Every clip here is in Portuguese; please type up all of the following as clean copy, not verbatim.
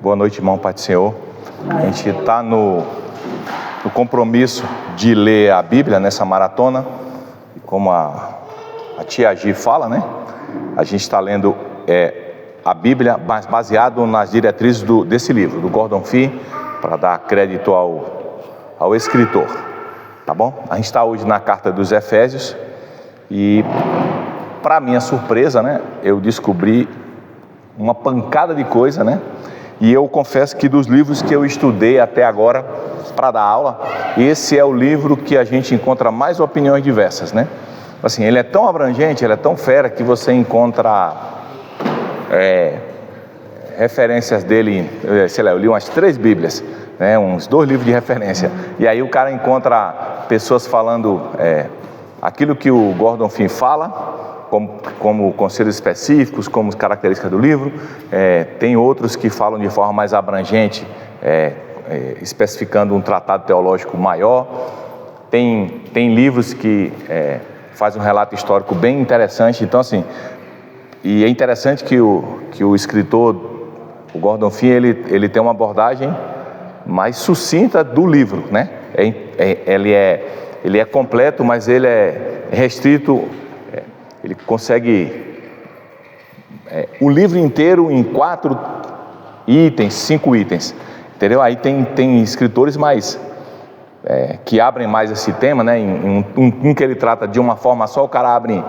Boa noite, irmão, Pai do Senhor. A gente está no compromisso de ler a Bíblia nessa maratona. Como a tia Gi fala, né? A gente está lendo a Bíblia, mas baseado nas diretrizes desse livro, do Gordon Fee, para dar crédito ao escritor, tá bom? A gente está hoje na carta dos Efésios e, para minha surpresa, né, eu descobri uma pancada de coisa, né? E eu confesso que dos livros que eu estudei até agora para dar aula, esse é o livro que a gente encontra mais opiniões diversas, né? Assim, ele é tão abrangente, ele é tão fera que você encontra referências dele, sei lá, eu li umas 3 Bíblias, né, uns 2 livros de referência, e aí o cara encontra pessoas falando aquilo que o Gordon Fee fala, como conselhos específicos, como características do livro. Tem outros que falam de forma mais abrangente, especificando um tratado teológico maior. Tem livros que fazem um relato histórico bem interessante. Então, assim, e é interessante que o escritor, o Gordon Fee, ele tem uma abordagem mais sucinta do livro, né? Ele é completo, mas ele é restrito. Ele consegue o livro inteiro em 4 itens, 5 itens, entendeu? Aí tem escritores mais que abrem mais esse tema, né? Em um que ele trata de uma forma só, o cara abre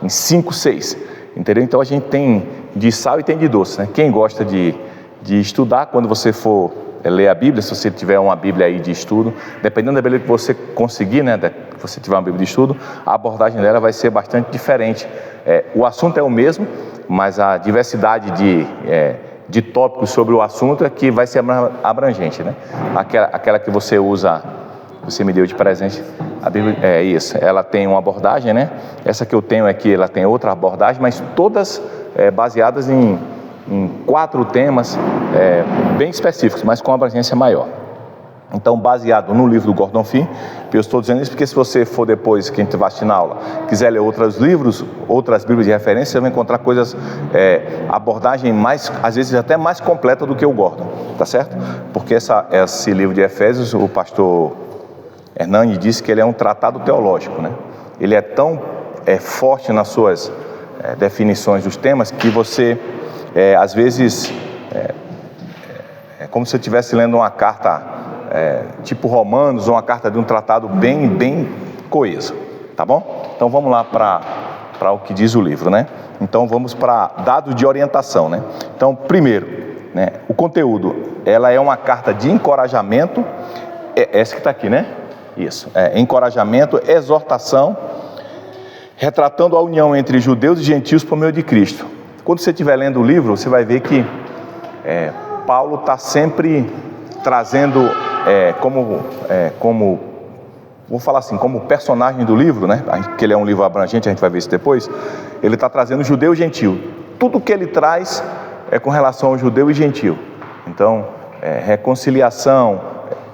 em 5, 6, entendeu? Então a gente tem de sal e tem de doce, né? Quem gosta de estudar, quando você for ler a Bíblia, se você tiver uma Bíblia aí de estudo, dependendo da Bíblia que você conseguir, né, se você tiver uma Bíblia de estudo, a abordagem dela vai ser bastante diferente. O assunto é o mesmo, mas a diversidade de tópicos sobre o assunto é que vai ser abrangente, né? Aquela que você usa, você me deu de presente, a Bíblia, isso, ela tem uma abordagem, né? Essa que eu tenho aqui, ela tem outra abordagem, mas todas baseadas em 4 temas bem específicos, mas com abrangência maior. Então, baseado no livro do Gordon Fee, eu estou dizendo isso porque se você for depois, que a gente vai assistir na aula, quiser ler outros livros, outras Bíblias de referência, você vai encontrar coisas, abordagem mais, às vezes até mais completa do que o Gordon, tá certo? Porque esse livro de Efésios, o pastor Hernani disse que ele é um tratado teológico, né? Ele é tão forte nas suas definições dos temas que você, às vezes, é como se você estivesse lendo uma carta tipo Romanos, ou uma carta de um tratado bem coeso, tá bom? Então vamos lá para o que diz o livro, né? Então vamos para dados de orientação, né? Então, primeiro, né, o conteúdo, ela é uma carta de encorajamento, essa que está aqui, né? Isso, encorajamento, exortação, retratando a união entre judeus e gentios por meio de Cristo. Quando você estiver lendo o livro, você vai ver que Paulo está sempre trazendo como vou falar assim, como personagem do livro, né? Que ele é um livro abrangente, a gente vai ver isso depois. Ele está trazendo judeu e gentil. Tudo que ele traz é com relação ao judeu e gentil. Então, reconciliação,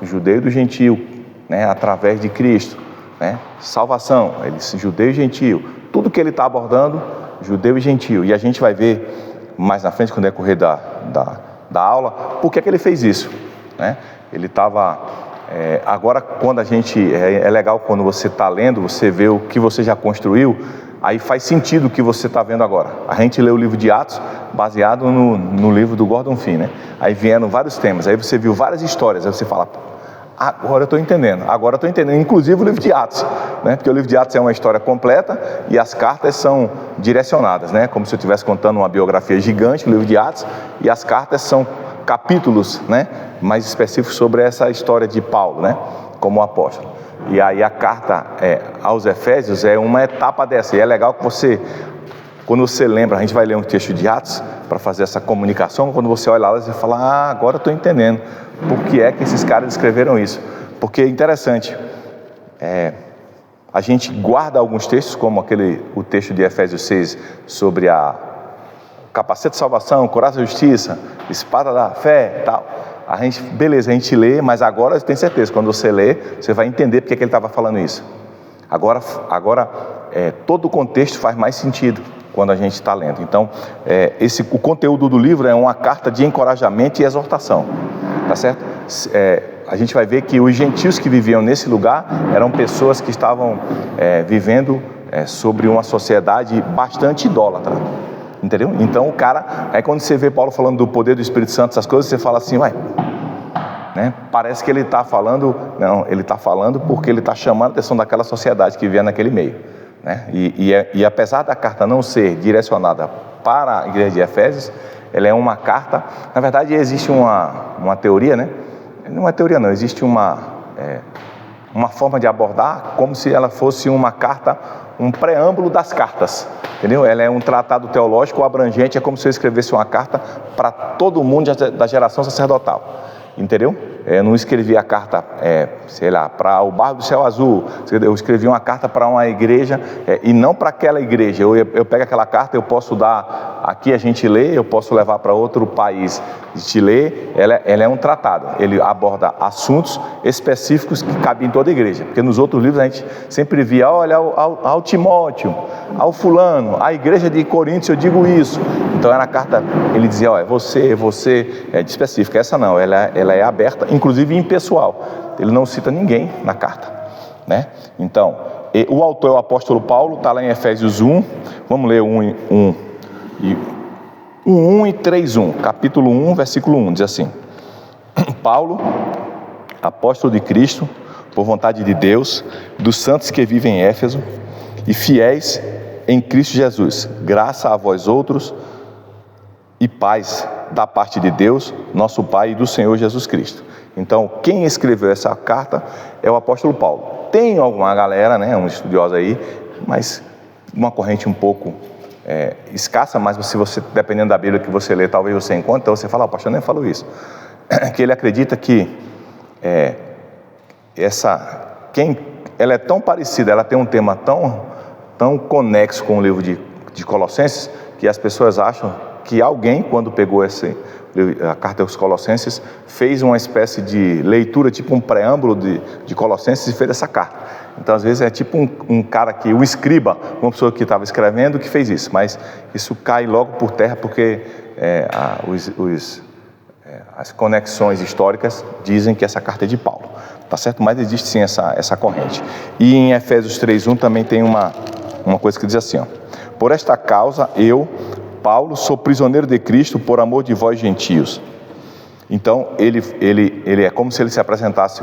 judeu e do gentil, né? Através de Cristo, né? Salvação, judeu e gentil. Tudo que ele está abordando, judeu e gentil. E a gente vai ver mais na frente, quando decorrer da aula, por que ele fez isso, né? Ele estava... agora, quando a gente... É legal quando você está lendo, você vê o que você já construiu, aí faz sentido o que você está vendo agora. A gente lê o livro de Atos, baseado no livro do Gordon Fee, né? Aí vieram vários temas, aí você viu várias histórias, aí você fala... Agora eu estou entendendo, inclusive o livro de Atos, né? Porque o livro de Atos é uma história completa e as cartas são direcionadas, né? Como se eu estivesse contando uma biografia gigante, o livro de Atos, e as cartas são capítulos, né, mais específicos sobre essa história de Paulo, né, como apóstolo. E aí a carta aos Efésios é uma etapa dessa, e é legal que você, quando você lembra, a gente vai ler um texto de Atos para fazer essa comunicação, quando você olha lá, você fala, agora eu estou entendendo por que é que esses caras escreveram isso. Porque é interessante, a gente guarda alguns textos, como o texto de Efésios 6, sobre capacete de salvação, coraça da justiça, espada da fé, tal. A gente lê, mas agora eu tenho certeza, quando você lê, você vai entender porque que ele estava falando isso. Agora todo o contexto faz mais sentido, quando a gente está lendo. Então, o conteúdo do livro é uma carta de encorajamento e exortação, tá certo? A gente vai ver que os gentios que viviam nesse lugar eram pessoas que estavam vivendo sobre uma sociedade bastante idólatra, entendeu? Então, o cara, aí quando você vê Paulo falando do poder do Espírito Santo, essas coisas, você fala assim, parece que ele está falando, não, ele está falando porque ele está chamando a atenção daquela sociedade que vivia naquele meio, né? E apesar da carta não ser direcionada para a igreja de Efésios, ela é uma carta, na verdade existe uma teoria, né? Não é teoria não, existe uma forma de abordar como se ela fosse uma carta, um preâmbulo das cartas, entendeu? Ela é um tratado teológico abrangente, é como se eu escrevesse uma carta para todo mundo da geração sacerdotal, entendeu? Eu não escrevi a carta, para o bairro do Céu Azul, eu escrevi uma carta para uma igreja, e não para aquela igreja. Eu pego aquela carta, eu posso dar, aqui a gente lê, eu posso levar para outro país e te ler. Ela é um tratado, ele aborda assuntos específicos que cabem em toda a igreja, porque nos outros livros a gente sempre via, olha, ao Timóteo, ao fulano, à igreja de Coríntios eu digo isso. Então era a carta, ele dizia, olha, você de específica. Essa não, ela é aberta, inclusive impessoal, ele não cita ninguém na carta, né? Então, o autor é o apóstolo Paulo, está lá em Efésios 1, vamos ler 1 e 3:1, capítulo 1, versículo 1, diz assim: Paulo, apóstolo de Cristo, por vontade de Deus, dos santos que vivem em Éfeso e fiéis em Cristo Jesus, graça a vós outros e paz da parte de Deus, nosso Pai, e do Senhor Jesus Cristo. Então, quem escreveu essa carta é o apóstolo Paulo. Tem alguma galera, né, um estudioso aí, mas uma corrente um pouco escassa, mas se você, dependendo da Bíblia que você lê, talvez você encontre, então você fala, o pastor nem falou isso, que ele acredita que ela é tão parecida, ela tem um tema tão conexo com o livro de Colossenses, que as pessoas acham que alguém, quando pegou a carta aos Colossenses, fez uma espécie de leitura, tipo um preâmbulo de Colossenses, e fez essa carta. Então, às vezes, é tipo um cara o escriba, uma pessoa que estava escrevendo, que fez isso, mas isso cai logo por terra, porque as conexões históricas dizem que essa carta é de Paulo, tá certo? Mas existe sim essa corrente. E em Efésios 3:1 também tem uma coisa que diz assim, ó: por esta causa eu, Paulo, sou prisioneiro de Cristo por amor de vós gentios. Então ele é como se ele se apresentasse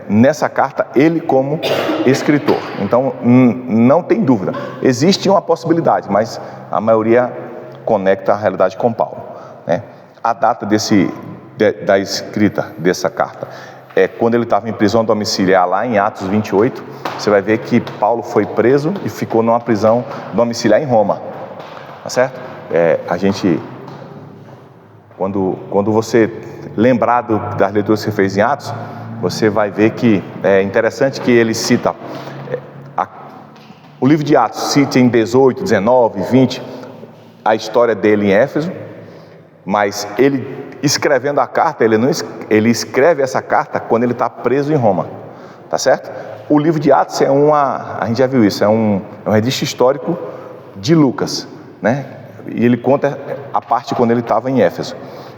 nessa carta, ele como escritor. Então não tem dúvida, existe uma possibilidade, mas a maioria conecta a realidade com Paulo, né? A data da escrita dessa carta é quando ele estava em prisão domiciliar lá em Atos 28. Você vai ver que Paulo foi preso e ficou numa prisão domiciliar em Roma, tá certo? Quando você lembrar das leituras que você fez em Atos, você vai ver que é interessante que ele cita, o livro de Atos cita em 18, 19, 20, a história dele em Éfeso, mas ele escrevendo a carta, ele escreve essa carta quando ele está preso em Roma, tá certo? O livro de Atos a gente já viu isso, é um registro histórico de Lucas, né? E ele conta a parte quando ele estava em Éfeso.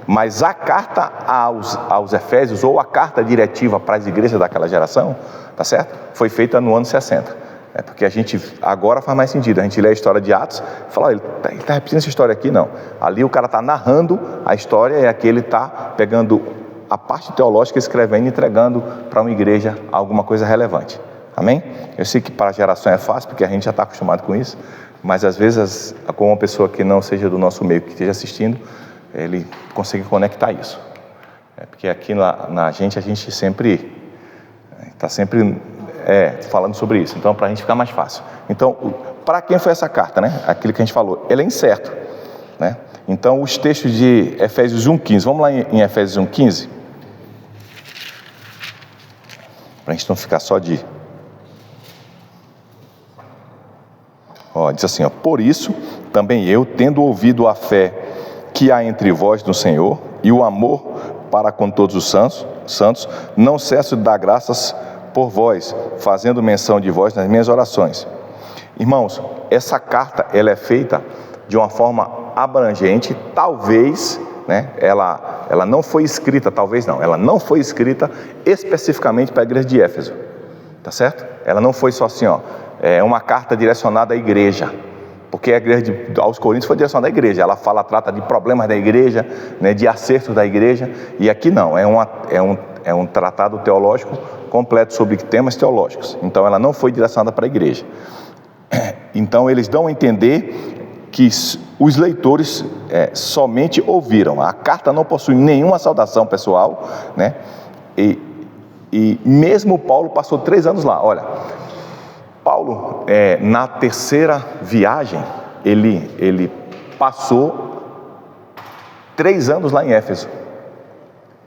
Mas a carta aos Efésios, ou a carta diretiva para as igrejas daquela geração, tá certo? Foi feita no ano 60. Porque a gente, agora faz mais sentido, a gente lê a história de Atos e fala, ele está repetindo essa história aqui, não. Ali o cara está narrando a história, e aqui ele está pegando a parte teológica, escrevendo e entregando para uma igreja alguma coisa relevante. Amém? Eu sei que para a geração é fácil, porque a gente já está acostumado com isso, mas às vezes, com uma pessoa que não seja do nosso meio, que esteja assistindo, ele consegue conectar isso. Porque aqui a gente sempre está falando sobre isso, então para a gente ficar mais fácil. Então, para quem foi essa carta, né? Aquilo que a gente falou, ele é incerto, né? Então, os textos de Efésios 1:15, vamos lá em Efésios 1:15, para a gente não ficar só de... diz assim, por isso, também eu, tendo ouvido a fé que há entre vós no Senhor, e o amor para com todos os santos, não cesso de dar graças por vós, fazendo menção de vós nas minhas orações. Irmãos, essa carta, ela é feita de uma forma abrangente, talvez, né, ela não foi escrita, talvez não, ela não foi escrita especificamente para a igreja de Éfeso, tá certo? Ela não foi só assim, é uma carta direcionada à igreja, porque a igreja aos Coríntios foi direcionada à igreja, ela trata de problemas da igreja, né, de acertos da igreja, e aqui não, é um tratado teológico completo sobre temas teológicos, então ela não foi direcionada para a igreja. Então eles dão a entender que os leitores somente ouviram. A carta não possui nenhuma saudação pessoal, né? E mesmo Paulo passou 3 anos lá. Olha, Paulo, na terceira viagem, ele passou 3 anos lá em Éfeso.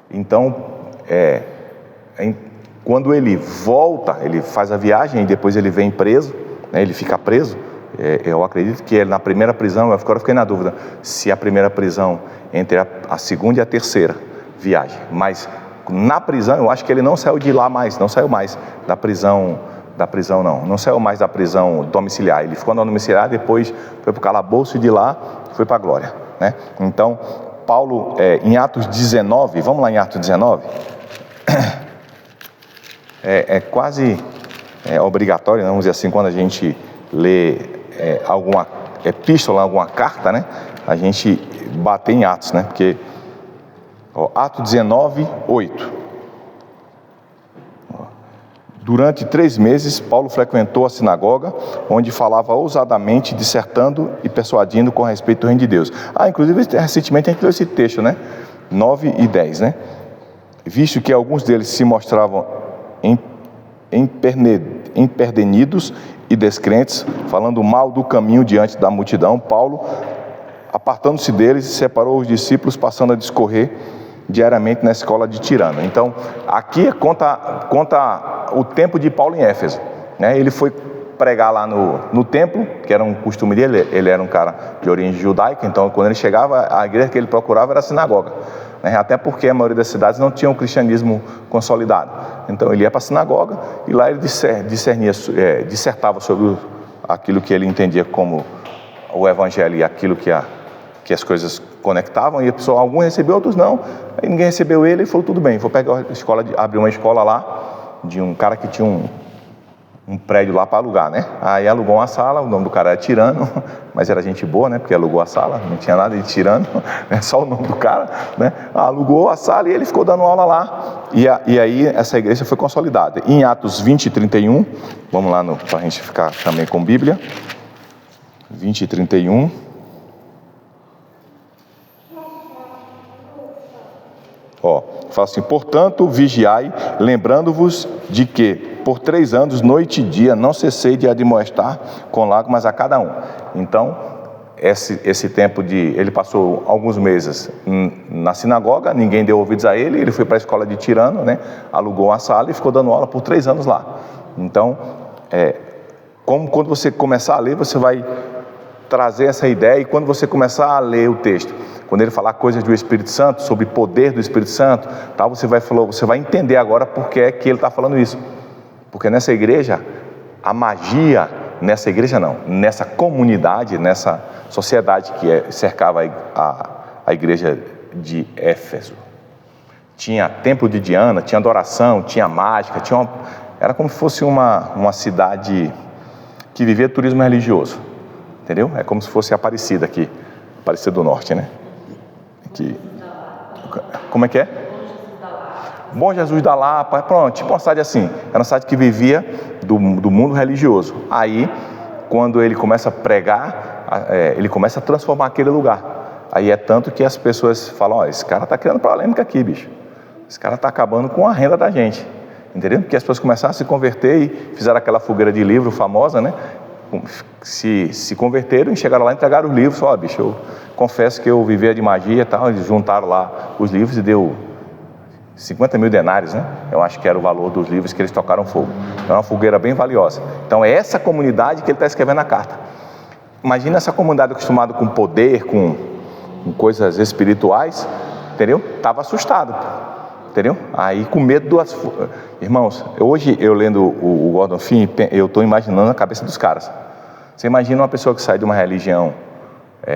Então, quando ele volta, ele faz a viagem e depois ele vem preso, né? Ele fica preso. Eu acredito que ele, na primeira prisão, agora eu fiquei na dúvida se a primeira prisão entre a segunda e a terceira viagem, mas na prisão eu acho que ele não saiu de lá mais, não saiu mais da prisão não saiu mais da prisão domiciliar, ele ficou na domiciliar, depois foi para o calabouço e de lá foi para a glória, né? Então Paulo, em Atos 19, vamos lá em Atos 19, quase obrigatório, vamos dizer assim, quando a gente lê alguma epístola, alguma carta, né, a gente bater em Atos, né, porque Atos 19, 8. Durante 3 meses, Paulo frequentou a sinagoga, onde falava ousadamente, dissertando e persuadindo com respeito ao reino de Deus. Inclusive, recentemente a gente leu esse texto, né, 9 e 10, né, visto que alguns deles se mostravam empedernidos e descrentes, falando mal do caminho diante da multidão, Paulo, apartando-se deles, separou os discípulos, passando a discorrer diariamente na escola de Tirano. Então, aqui conta o tempo de Paulo em Éfeso, né? Ele foi pregar lá no templo, que era um costume dele, ele era um cara de origem judaica, então quando ele chegava, a igreja que ele procurava era a sinagoga, né? Até porque a maioria das cidades não tinha um cristianismo consolidado, então ele ia para a sinagoga e lá ele dissertava sobre aquilo que ele entendia como o evangelho e aquilo que as coisas conectavam, e a pessoa, alguns recebeu, outros não, aí ninguém recebeu ele, e falou, tudo bem, vou pegar abrir uma escola lá, de um cara que tinha um prédio lá para alugar, né? Aí alugou uma sala, o nome do cara era Tirano, mas era gente boa, né? Porque alugou a sala, não tinha nada de Tirano, né? Só o nome do cara, né? Alugou a sala e ele ficou dando aula lá, e aí essa igreja foi consolidada. Em Atos 20 e 31, vamos lá para a gente ficar também com Bíblia, 20 e 31, fala assim, portanto, vigiai, lembrando-vos de que, por 3 anos, noite e dia, não cessei de admoestar com lágrimas a cada um. Então, esse tempo ele passou alguns meses na sinagoga, ninguém deu ouvidos a ele, ele foi para a escola de Tirano, né? Alugou uma sala e ficou dando aula por 3 anos lá. Então, quando você começar a ler, você vai trazer essa ideia, e quando você começar a ler o texto, quando ele falar coisas do Espírito Santo, sobre o poder do Espírito Santo, tal, você vai entender agora por que é que ele está falando isso. Porque nessa igreja, a magia, nessa comunidade, nessa sociedade que cercava a igreja de Éfeso, tinha templo de Diana, tinha adoração, tinha mágica, era como se fosse uma cidade que vivia turismo religioso, entendeu? É como se fosse Aparecida aqui, Aparecida do Norte, né? Como é que é? Bom Jesus da Lapa, pronto, tipo uma cidade assim, era uma cidade que vivia do mundo religioso. Aí, quando ele começa a pregar, ele começa a transformar aquele lugar. Aí é tanto que as pessoas falam, esse cara está criando polêmica aqui, bicho. Esse cara está acabando com a renda da gente, entendeu? Porque as pessoas começaram a se converter e fizeram aquela fogueira de livro famosa, né? Se converteram e chegaram lá e entregaram os livros. Bicho, eu confesso que eu vivia de magia e tal. Eles juntaram lá os livros e deu 50 mil denários, né? Eu acho que era o valor dos livros que eles tocaram fogo. Então é uma fogueira bem valiosa. Então é essa comunidade que ele está escrevendo na carta. Imagina essa comunidade acostumada com poder, com coisas espirituais, entendeu? Estava assustado, entendeu? Aí com medo Irmãos, hoje eu lendo o Gordon Fee, eu estou imaginando a cabeça dos caras. Você imagina uma pessoa que sai de uma religião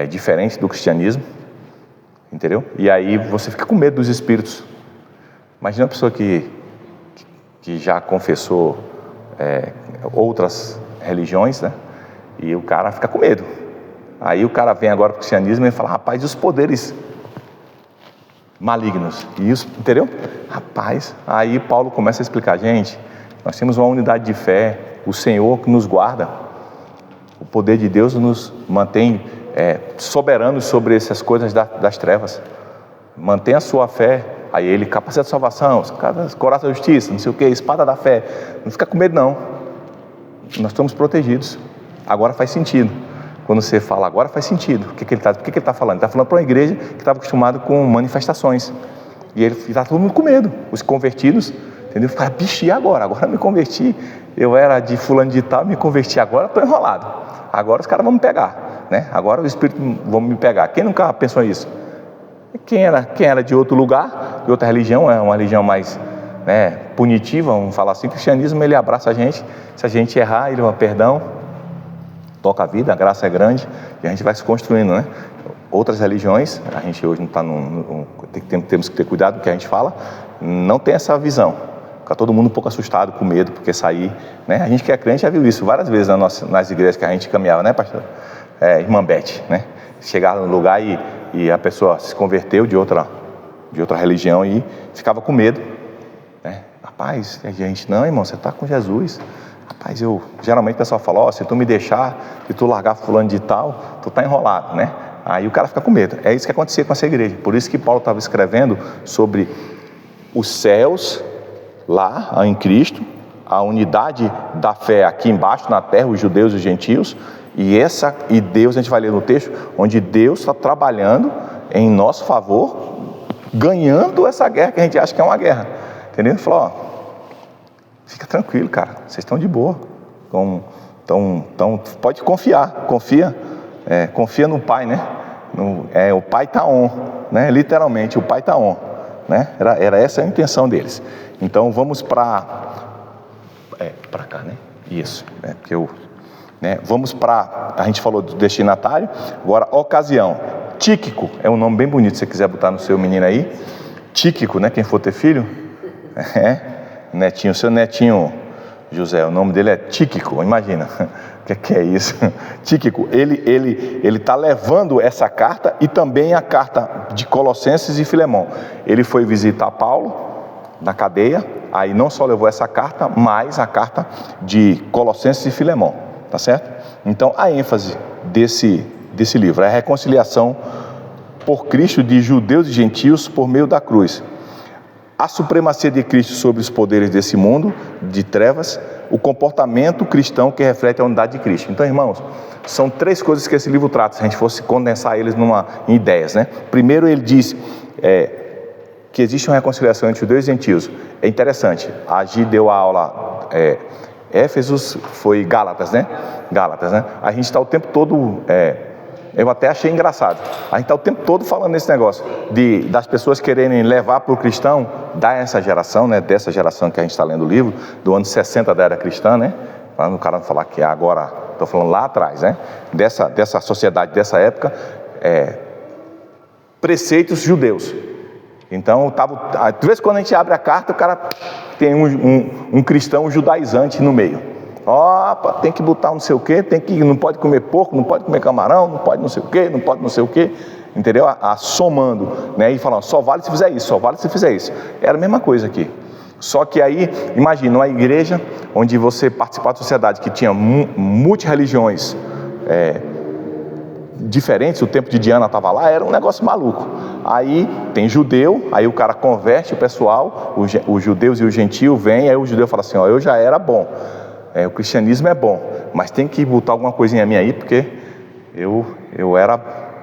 diferente do cristianismo, entendeu? E aí você fica com medo dos espíritos. Imagina uma pessoa que já confessou outras religiões, né? E o cara fica com medo. Aí o cara vem agora para o cristianismo e fala, rapaz, e os poderes malignos? E isso, entendeu? Rapaz, aí Paulo começa a explicar, gente, nós temos uma unidade de fé, o Senhor que nos guarda, o poder de Deus nos mantém soberanos sobre essas coisas das trevas. Mantenha a sua fé. Aí ele, capacete de salvação, coraça da justiça, não sei o que, espada da fé. Não fica com medo não. Nós estamos protegidos. Agora faz sentido. Quando você fala agora faz sentido. Por que ele está falando? Ele está falando para uma igreja que estava acostumada com manifestações. E ele está todo mundo com medo. Os convertidos, entendeu? Ficaram, bicho, e agora? Agora eu me converti. Eu era de fulano de tal, me converti. Agora estou enrolado. Agora os caras vão me pegar, né? Agora os espíritos vão me pegar. Quem nunca pensou nisso? Quem era de outro lugar, de outra religião, é uma religião mais punitiva, vamos falar assim, o cristianismo ele abraça a gente, se a gente errar, ele dá perdão, toca a vida, a graça é grande, e a gente vai se construindo, né? Outras religiões, a gente hoje não está temos que ter cuidado com o que a gente fala, não tem essa visão, fica todo mundo um pouco assustado, com medo, porque sair, né? A gente que é crente já viu isso várias vezes nas igrejas que a gente caminhava, né, pastor? Irmã Beth, né? Chegava no lugar e a pessoa se converteu de outra religião e ficava com medo, né? Rapaz, a gente, não, irmão, você está com Jesus. Rapaz, geralmente o pessoal fala, se tu me deixar, se tu largar fulano de tal, tu tá enrolado, né? Aí o cara fica com medo. É isso que acontecia com essa igreja. Por isso que Paulo estava escrevendo sobre os céus lá em Cristo, a unidade da fé aqui embaixo na terra, os judeus e os gentios, e Deus, a gente vai ler no texto, onde Deus está trabalhando em nosso favor, ganhando essa guerra que a gente acha que é uma guerra, entendeu? Ele falou, fica tranquilo, cara, vocês estão de boa, então pode confiar, confia no Pai, né? O Pai está on, né? Literalmente, o Pai está on, né? Era essa a intenção deles. Então vamos para cá, né? Isso, porque vamos para, a gente falou do destinatário, agora ocasião. Tíquico é um nome bem bonito, se você quiser botar no seu menino aí. Tíquico, né? Quem for ter filho, netinho, seu netinho José, o nome dele é Tíquico, imagina, o que é isso? Tíquico, ele está levando essa carta e também a carta de Colossenses e Filemão. Ele foi visitar Paulo na cadeia, aí não só levou essa carta, mas a carta de Colossenses e Filemão. Tá certo? Então, a ênfase desse livro é a reconciliação por Cristo de judeus e gentios por meio da cruz. A supremacia de Cristo sobre os poderes desse mundo de trevas, o comportamento cristão que reflete a unidade de Cristo. Então, irmãos, são 3 coisas que esse livro trata, se a gente fosse condensar eles em ideias, né? Primeiro, ele diz que existe uma reconciliação entre judeus e gentios. É interessante, a Gi deu a aula... Éfesos foi Gálatas, né? A gente está o tempo todo, eu até achei engraçado, a gente está o tempo todo falando nesse negócio, das pessoas quererem levar para o cristão, dessa geração, né? Dessa geração que a gente está lendo o livro, do ano 60 da era cristã, né? Para o cara não falar que é agora, estou falando lá atrás, né? Dessa sociedade, dessa época, preceitos judeus. Então, de vez em quando a gente abre a carta, o cara tem um cristão judaizante no meio. Tem que botar não sei o quê, não pode comer porco, não pode comer camarão, não pode não sei o quê, não pode não sei o quê, entendeu? Somando, né? E falando, só vale se fizer isso, só vale se fizer isso. Era a mesma coisa aqui. Só que aí, imagina, uma igreja onde você participava da sociedade que tinha multirreligiões, diferentes, o tempo de Diana estava lá, era um negócio maluco. Aí tem judeu, aí o cara converte o pessoal, os judeus e o gentio vêm, aí o judeu fala assim, eu já era bom, o cristianismo é bom, mas tem que botar alguma coisinha minha aí, porque eu era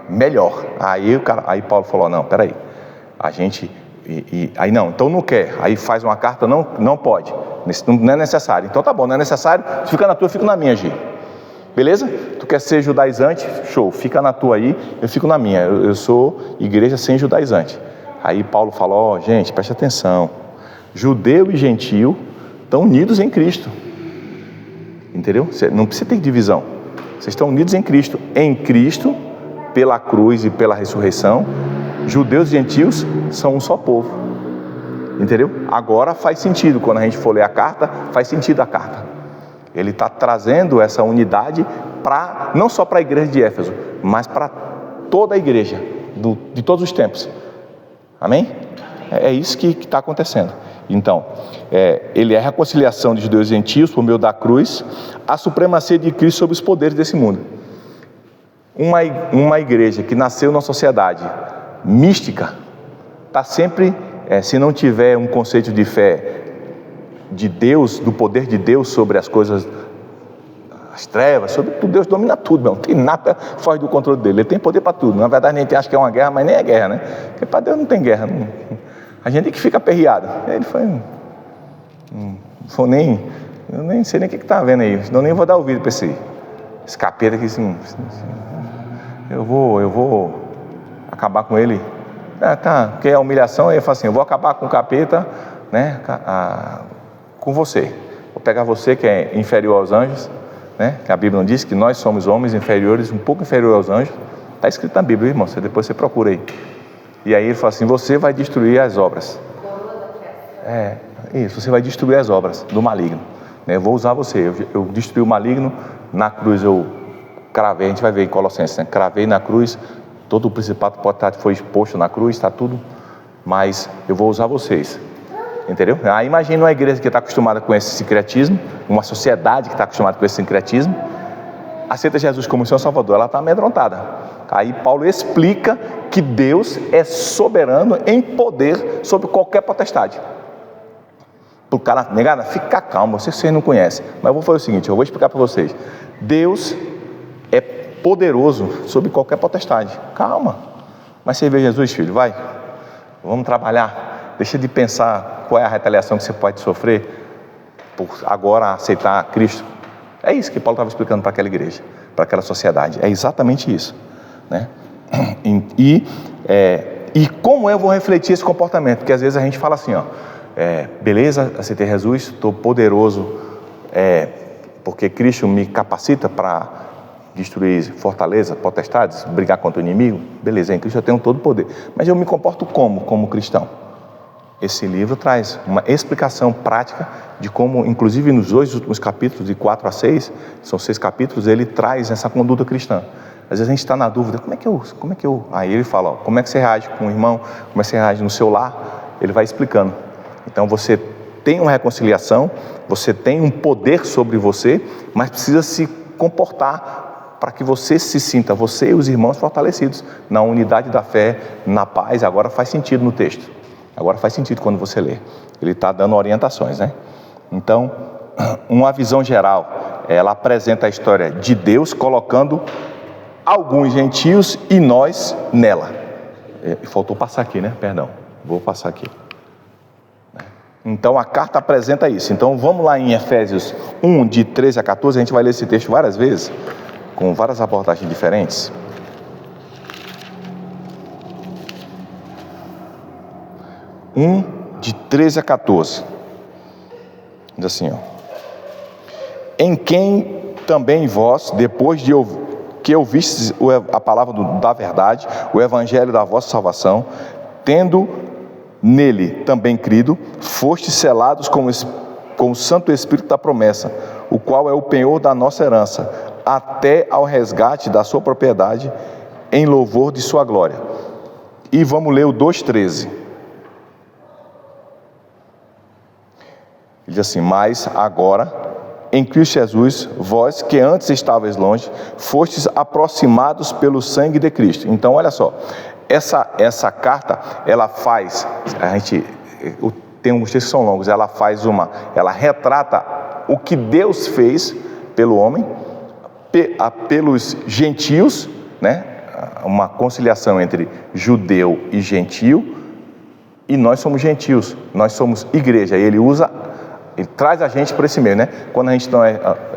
melhor. Aí Paulo falou, não, peraí, a gente, aí não, então não quer, aí faz uma carta, não pode, não é necessário, então tá bom, não é necessário, fica na tua, eu fico na minha, Gi. Beleza? Tu quer ser judaizante? Show, fica na tua aí, eu fico na minha. Eu sou igreja sem judaizante. Aí Paulo falou, gente, preste atenção. Judeu e gentio estão unidos em Cristo. Entendeu? Não precisa ter divisão. Vocês estão unidos em Cristo. Em Cristo, pela cruz e pela ressurreição, judeus e gentios são um só povo. Entendeu? Agora faz sentido, quando a gente for ler a carta, faz sentido a carta. Ele está trazendo essa unidade não só para a igreja de Éfeso, mas para toda a igreja, de todos os tempos. Amém? É isso que está acontecendo. Então, ele é a reconciliação de judeus e gentios por meio da cruz, a supremacia de Cristo sobre os poderes desse mundo. Uma igreja que nasceu numa sociedade mística, está sempre, se não tiver um conceito de fé de Deus, do poder de Deus sobre as coisas, as trevas, sobre tudo, Deus domina tudo, não tem nada fora do controle dele, ele tem poder para tudo. Na verdade a gente acha que é uma guerra, mas nem é guerra, né? Porque para Deus não tem guerra, não. A gente que fica aperreado. Ele foi, eu nem sei nem o que está vendo aí, senão nem vou dar ouvido para esse capeta aqui, assim, eu vou acabar com ele. Porque a humilhação, aí ele fala assim, eu vou acabar com o capeta, né, com você. Vou pegar você que é inferior aos anjos, né, que a Bíblia não diz que nós somos homens inferiores, um pouco inferior aos anjos. Está escrito na Bíblia, irmão, depois você procura aí. E aí ele fala assim, você vai destruir as obras. Isso, você vai destruir as obras do maligno. Eu vou usar você, eu destruí o maligno, na cruz eu cravei, a gente vai ver em Colossenses, né? Cravei na cruz, todo o principado potestade foi exposto na cruz, está tudo, mas eu vou usar vocês. Entendeu? Aí imagina uma igreja que está acostumada com esse sincretismo, uma sociedade que está acostumada com esse sincretismo, aceita Jesus como seu Salvador, ela está amedrontada. Aí Paulo explica que Deus é soberano em poder sobre qualquer potestade. Para o cara, negada, fica calmo, vocês não conhecem, mas eu vou fazer o seguinte, eu vou explicar para vocês. Deus é poderoso sobre qualquer potestade. Calma, mas você vê Jesus, filho, vai, vamos trabalhar. Deixa de pensar qual é a retaliação que você pode sofrer por agora aceitar Cristo. É isso que Paulo estava explicando para aquela igreja, para aquela sociedade. É exatamente isso, né? E como eu vou refletir esse comportamento? Porque às vezes a gente fala assim, ó, beleza, aceitei Jesus, estou poderoso, porque Cristo me capacita para destruir fortaleza, potestades, brigar contra o inimigo. Beleza, em Cristo eu tenho todo o poder. Mas eu me comporto como cristão? Esse livro traz uma explicação prática de como, inclusive nos 2 últimos capítulos, de 4 a 6, são 6 capítulos, ele traz essa conduta cristã. Às vezes a gente está na dúvida, como é que eu... Aí ele fala, ó, como é que você reage com o irmão, como é que você reage no seu lar, ele vai explicando. Então você tem uma reconciliação, você tem um poder sobre você, mas precisa se comportar para que você se sinta, você e os irmãos fortalecidos na unidade da fé, na paz. Agora faz sentido no texto. Agora faz sentido quando você lê. Ele está dando orientações, né? Então, uma visão geral, ela apresenta a história de Deus colocando alguns gentios e nós nela. Faltou passar aqui, né? Perdão, vou passar aqui. Então a carta apresenta isso. Então vamos lá em Efésios 1, de 13 a 14, a gente vai ler esse texto várias vezes, com várias abordagens diferentes. De 13 a 14, diz assim, ó: em quem também vós, depois de que ouvistes a palavra da verdade, o evangelho da vossa salvação, tendo nele também crido, fostes selados com o Santo Espírito da promessa, o qual é o penhor da nossa herança, até ao resgate da sua propriedade, em louvor de sua glória. E vamos ler o 2,13. Ele diz assim: mas agora, em Cristo Jesus, vós que antes estáveis longe, fostes aproximados pelo sangue de Cristo. Então olha só, essa carta, ela faz, tem uns textos que são longos, ela retrata o que Deus fez pelo homem, pelos gentios, né? Uma conciliação entre judeu e gentio, e nós somos gentios, nós somos igreja. E ele traz a gente para esse meio, né? Quando a gente não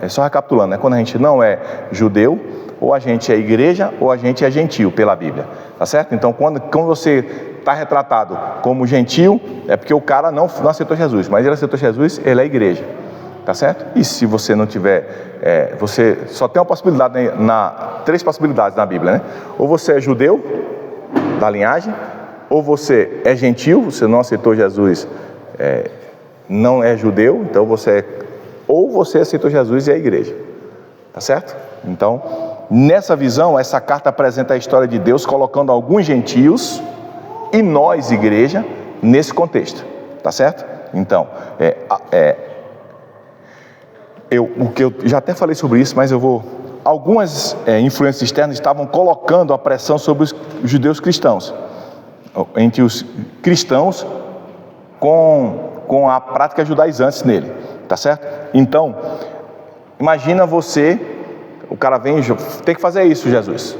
só recapitulando, né? Quando a gente não é judeu, ou a gente é igreja, ou a gente é gentio pela Bíblia, tá certo? Então quando você está retratado como gentio, é porque o cara não aceitou Jesus, mas ele aceitou Jesus, ele é igreja. tá certo? E se você não tiver, você só tem uma possibilidade, três possibilidades na Bíblia, né? Ou você é judeu, da linhagem, ou você é gentil, você não aceitou Jesus, não é judeu, então ou você aceitou Jesus e é a igreja, tá certo? Então, nessa visão, essa carta apresenta a história de Deus colocando alguns gentios e nós, igreja, nesse contexto, tá certo? Então, o que eu já até falei sobre isso, mas algumas influências externas estavam colocando a pressão sobre os judeus cristãos, entre os cristãos com a prática judaizante nele, tá certo? Então, imagina o cara vem, tem que fazer isso, Jesus.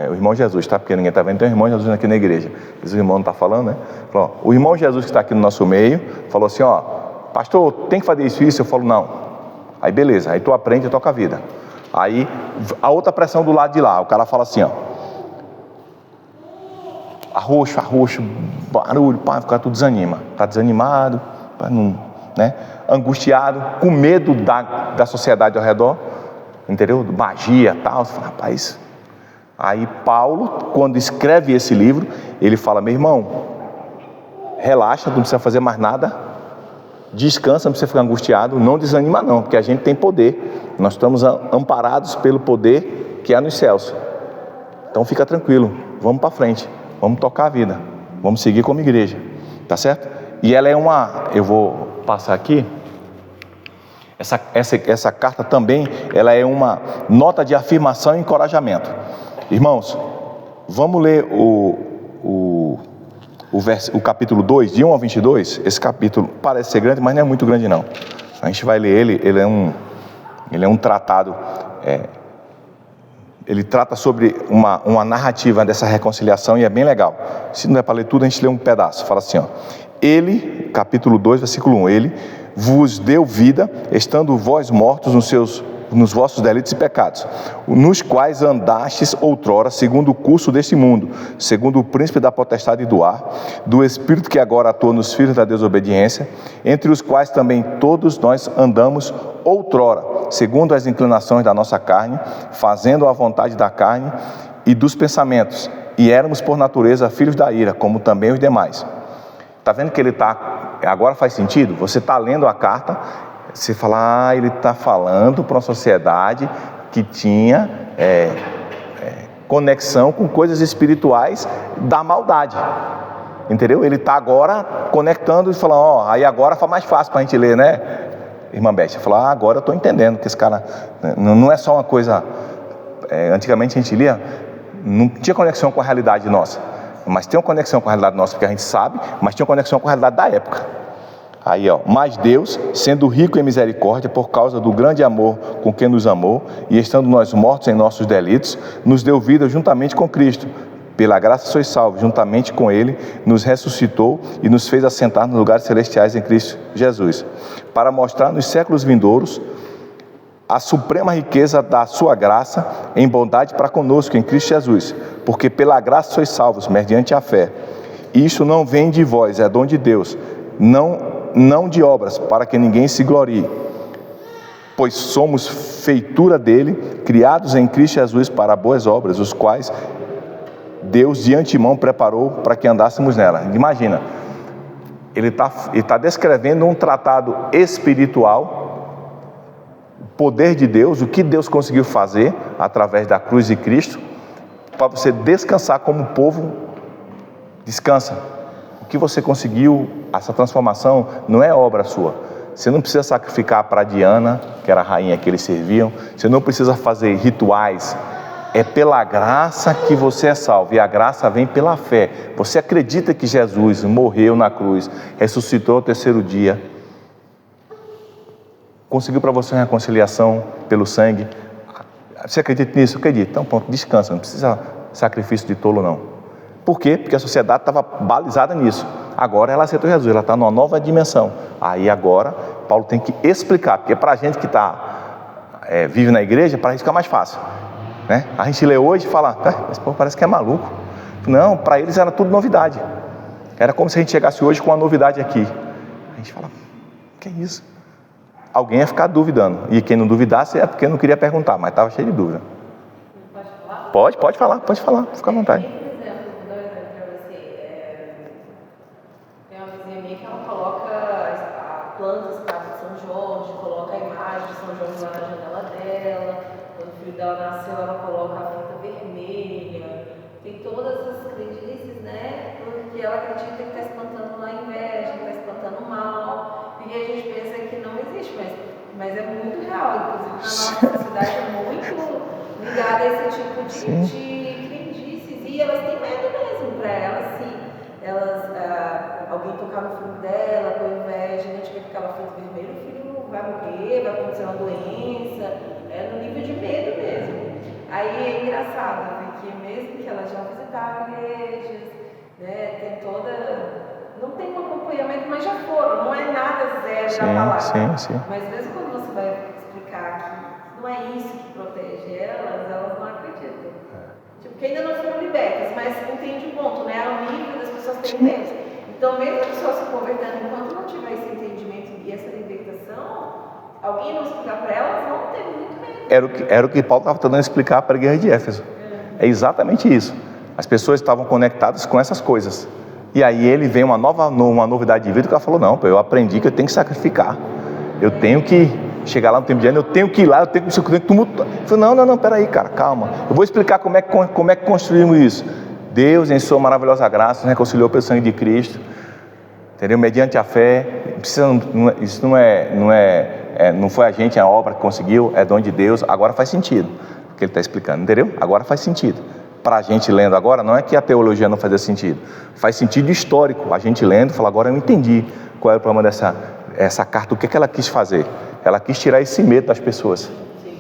O irmão Jesus, tá? Porque ninguém está vendo, tem um irmão Jesus aqui na igreja. Esse irmão não está falando, né? Falou, o irmão Jesus que está aqui no nosso meio, falou assim, pastor, tem que fazer isso? Eu falo, não. Aí beleza, aí tu aprende e toca a vida. Aí, a outra pressão do lado de lá, o cara fala assim, arroxo, barulho, pá, o cara tudo desanima. Tá desanimado, né? Angustiado, com medo da sociedade ao redor, entendeu? Magia e tal. Você fala, rapaz. Aí Paulo, quando escreve esse livro, ele fala, meu irmão, relaxa, não precisa fazer mais nada, descansa, não precisa ficar angustiado, não desanima não, porque a gente tem poder, nós estamos amparados pelo poder que há nos céus. Então fica tranquilo, vamos para frente, vamos tocar a vida, vamos seguir como igreja, tá certo? E ela eu vou passar aqui, essa carta também, ela é uma nota de afirmação e encorajamento. Irmãos, vamos ler o capítulo 2, de 1 ao 22. Esse capítulo parece ser grande, mas não é muito grande não. A gente vai ler ele é um tratado, ele trata sobre uma narrativa dessa reconciliação e é bem legal. Se não é para ler tudo, a gente lê um pedaço. Fala assim, ele, capítulo 2, versículo 1, ele vos deu vida, estando vós mortos nos vossos delitos e pecados, nos quais andastes outrora, segundo o curso deste mundo, segundo o príncipe da potestade do ar, do espírito que agora atua nos filhos da desobediência, entre os quais também todos nós andamos outrora, segundo as inclinações da nossa carne, fazendo a vontade da carne e dos pensamentos, e éramos por natureza filhos da ira, como também os demais. Está vendo que agora faz sentido? Você está lendo a carta, você fala, ele está falando para uma sociedade que tinha conexão com coisas espirituais da maldade, entendeu? Ele está agora conectando e falando, aí agora foi mais fácil para a gente ler, né, irmã Beth? Fala, agora eu estou entendendo que esse cara, não é só uma coisa, antigamente a gente lia, não tinha conexão com a realidade nossa, mas tem uma conexão com a realidade nossa, porque a gente sabe, mas tinha uma conexão com a realidade da época. Aí, mas Deus, sendo rico em misericórdia, por causa do grande amor com quem nos amou, e estando nós mortos em nossos delitos, nos deu vida juntamente com Cristo. Pela graça sois salvos, juntamente com Ele, nos ressuscitou e nos fez assentar nos lugares celestiais em Cristo Jesus, para mostrar nos séculos vindouros a suprema riqueza da sua graça em bondade para conosco em Cristo Jesus, porque pela graça sois salvos, mediante a fé. E isso não vem de vós, é dom de Deus, não de obras, para que ninguém se glorie, pois somos feitura dele, criados em Cristo Jesus para boas obras, os quais Deus de antemão preparou para que andássemos nela. Imagina, ele está descrevendo um tratado espiritual, o poder de Deus, o que Deus conseguiu fazer através da cruz de Cristo, para você descansar como povo, descansa. O que você conseguiu, essa transformação, não é obra sua. Você não precisa sacrificar para Diana, que era a rainha que eles serviam. Você não precisa fazer rituais. É pela graça que você é salvo. E a graça vem pela fé. Você acredita que Jesus morreu na cruz, ressuscitou ao terceiro dia, conseguiu para você uma reconciliação pelo sangue. Você acredita nisso? Acredito. Então, pronto, descansa. Não precisa sacrifício de tolo, não. Por quê? Porque a sociedade estava balizada nisso. Agora ela aceitou Jesus, ela está numa nova dimensão. Aí agora, Paulo tem que explicar, porque para a gente que vive na igreja, para a gente fica mais fácil, né? A gente lê hoje e fala, esse povo parece que é maluco. Não, para eles era tudo novidade. Era como se a gente chegasse hoje com uma novidade aqui. A gente fala, que é isso? alguém ia ficar duvidando. E quem não duvidasse é porque não queria perguntar, mas estava cheio de dúvida. Pode falar, fica à vontade. Por exemplo, vou dar um exemplo para você. Tem uma vizinha minha que ela coloca plantas de São Jorge, coloca a imagem de São Jorge lá na janela dela. Quando o filho dela nasceu, ela coloca a fita vermelha. Tem todas as crendices, né? Porque ela acredita que está espantando a inveja, que está espantando o mal. E a gente pensa que não existe, mas é muito real. Inclusive, na nossa sociedade é muito ligada a esse tipo de crendices. E elas têm medo mesmo para elas, alguém tocar no filho dela com inveja, a gente vê que ela fez vermelho, o filho vai morrer, vai acontecer uma doença, no nível de medo mesmo. Aí é engraçado ver que mesmo que elas já visitaram igrejas, né, tem não tem um acompanhamento, mas já foram, não é nada zero da palavra. Sim. Mas mesmo quando você vai explicar que não é isso que protege elas não acreditam. Porque ainda não foram libertas, mas entende o ponto, né? Ao nível das pessoas terem Deus. Então, mesmo a pessoa se convertendo, enquanto não tiver esse entendimento e essa libertação, alguém não explicar para elas, vão ter muito medo. Era o que Paulo estava tentando explicar para a igreja de Éfeso. É exatamente isso. As pessoas estavam conectadas com essas coisas. E aí ele vem uma novidade de vida que ela falou, não, eu aprendi que eu tenho que sacrificar. Eu tenho que chegar lá no tempo de ano, eu tenho que ir lá, eu tenho que tumultuar. Eu falei, não, peraí, cara, calma. Eu vou explicar como é que construímos isso. Deus, em sua maravilhosa graça, nos reconciliou pelo sangue de Cristo, entendeu? Mediante a fé. Isso não foi a gente, a obra que conseguiu, é dom de Deus. Agora faz sentido o que ele está explicando, entendeu? Agora faz sentido. Para a gente lendo agora, não é que a teologia não fazia sentido, faz sentido histórico. A gente lendo, fala, agora eu entendi qual era o problema dessa carta, o que ela quis fazer. Ela quis tirar esse medo das pessoas. Sim.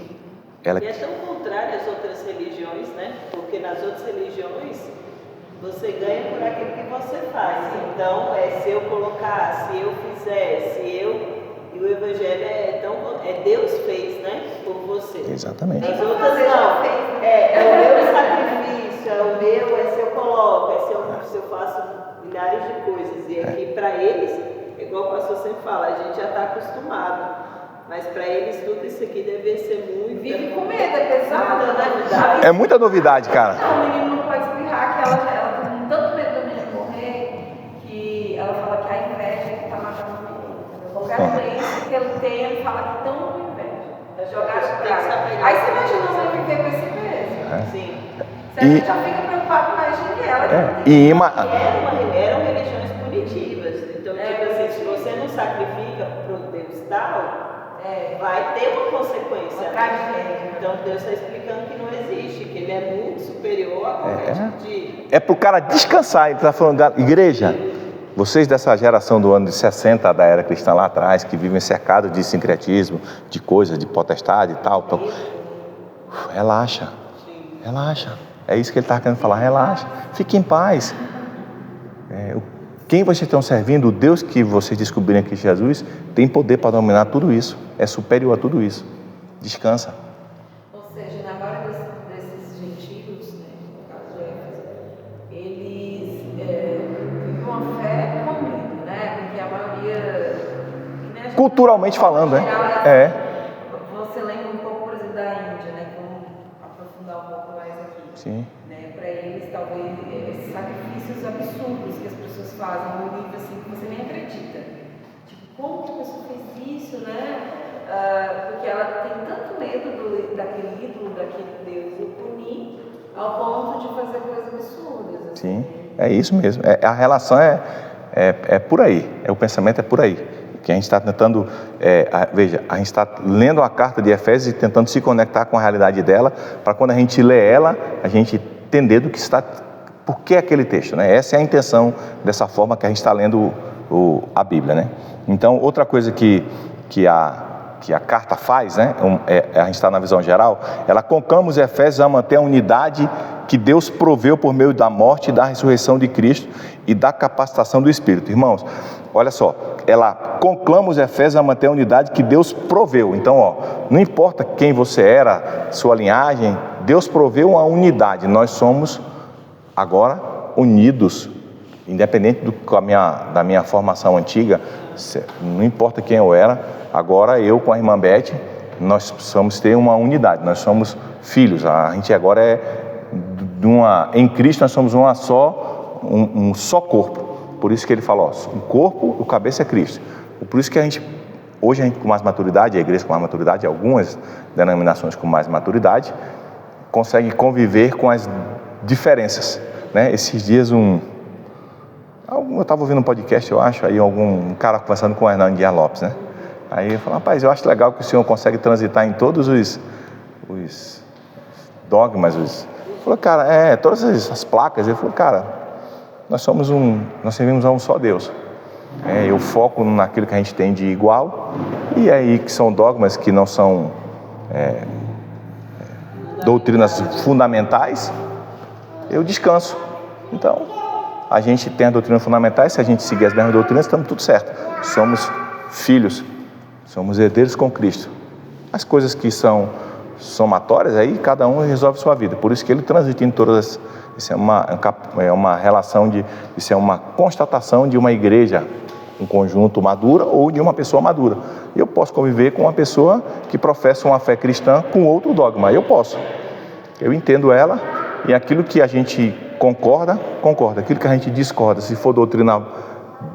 E é tão contrário às outras religiões, né? Porque nas outras religiões você ganha por aquilo que você faz. Então, se eu colocar, se eu fizer, e o Evangelho Deus fez, né? Por você. Exatamente. As outras não. É o meu sacrifício, se eu coloco, se eu faço milhares de coisas. E aqui para eles, igual o pastor sempre fala, a gente já está acostumado. Mas para eles tudo isso aqui deve ser muito... Vive com medo, é pesado, né? É muita novidade, cara. Não, o menino não pode espirrar, que ela tem tanto medo do menino morrer, que ela fala que a inveja é que está matando o menino. Qualquer doença que ele tem, ele fala que estão com inveja. Jogar de casa. Aí você imagina você viver com esse peso. Sim. Você já fica preocupado, imagine ela. Eram religiões punitivas. Então, tipo assim, se você não sacrifica para o Deus tal... vai ter uma consequência. Então Deus está explicando que não existe, que ele é muito superior a qualquer tipo de... É para o cara descansar. Ele está falando, igreja, vocês dessa geração do ano de 60 da era cristã lá atrás, que vivem cercados de sincretismo, de coisas, de potestade e tal. Relaxa. É isso que ele está querendo falar, relaxa. Fique em paz. Quem vocês estão servindo, o Deus que vocês descobrirem aqui, Jesus, tem poder para dominar tudo isso. É superior a tudo isso. Descansa. Ou seja, na maioria desses gentios, né, no caso de Éfeso, eles vivem uma fé com medo, né? Porque a maioria... Né, culturalmente falando, né? Você lembra um pouco, por exemplo, da Índia, né? Vamos aprofundar um pouco mais aqui. Sim. Né? Para eles, talvez, esses sacrifícios absurdos que as pessoas fazem no nível assim que você nem acredita. Tipo, como que a pessoa fez isso, né? Porque ela tem tanto medo daquele ídolo, daquele Deus o punir, ao ponto de fazer coisas absurdas. Assim. Sim, é isso mesmo. A relação é por aí. O pensamento é por aí. Que a gente está tentando, veja, a gente está lendo a carta de Efésios e tentando se conectar com a realidade dela, para quando a gente lê ela, a gente entender do que está, por que aquele texto, né? Essa é a intenção dessa forma que a gente está lendo a Bíblia, né? Então, outra coisa que a carta faz, né? A gente está na visão geral, ela conclama os Efésios a manter a unidade que Deus proveu por meio da morte e da ressurreição de Cristo e da capacitação do Espírito. Irmãos, olha só, ela conclama os Efésios a manter a unidade que Deus proveu. Então, não importa quem você era, sua linhagem, Deus proveu uma unidade. Nós somos agora unidos independente da minha formação antiga, não importa quem eu era, agora eu com a irmã Beth, nós precisamos ter uma unidade, nós somos filhos, a gente agora em Cristo nós somos um só corpo, por isso que ele fala, o corpo, o cabeça é Cristo, por isso que hoje a gente com mais maturidade, a igreja com mais maturidade, algumas denominações com mais maturidade, consegue conviver com as diferenças, né? Esses dias eu estava ouvindo um podcast, eu acho, aí um cara conversando com o Hernando Dias Lopes, né? Aí ele falou, rapaz, eu acho legal que o senhor consegue transitar em todos os dogmas, falou, cara, todas as placas. Ele falou, cara, nós servimos a um só Deus. Eu foco naquilo que a gente tem de igual, e aí que são dogmas que não são doutrinas fundamentais, eu descanso. Então, a gente tem as doutrinas fundamentais, se a gente seguir as mesmas doutrinas, estamos tudo certo. Somos filhos, somos herdeiros com Cristo. As coisas que são somatórias, aí cada um resolve sua vida. Por isso que ele transita em todas. Isso é uma relação isso é uma constatação de uma igreja, um conjunto madura ou de uma pessoa madura. Eu posso conviver com uma pessoa que professa uma fé cristã com outro dogma. Eu posso. Eu entendo ela e aquilo que a gente concorda. Aquilo que a gente discorda, se for doutrina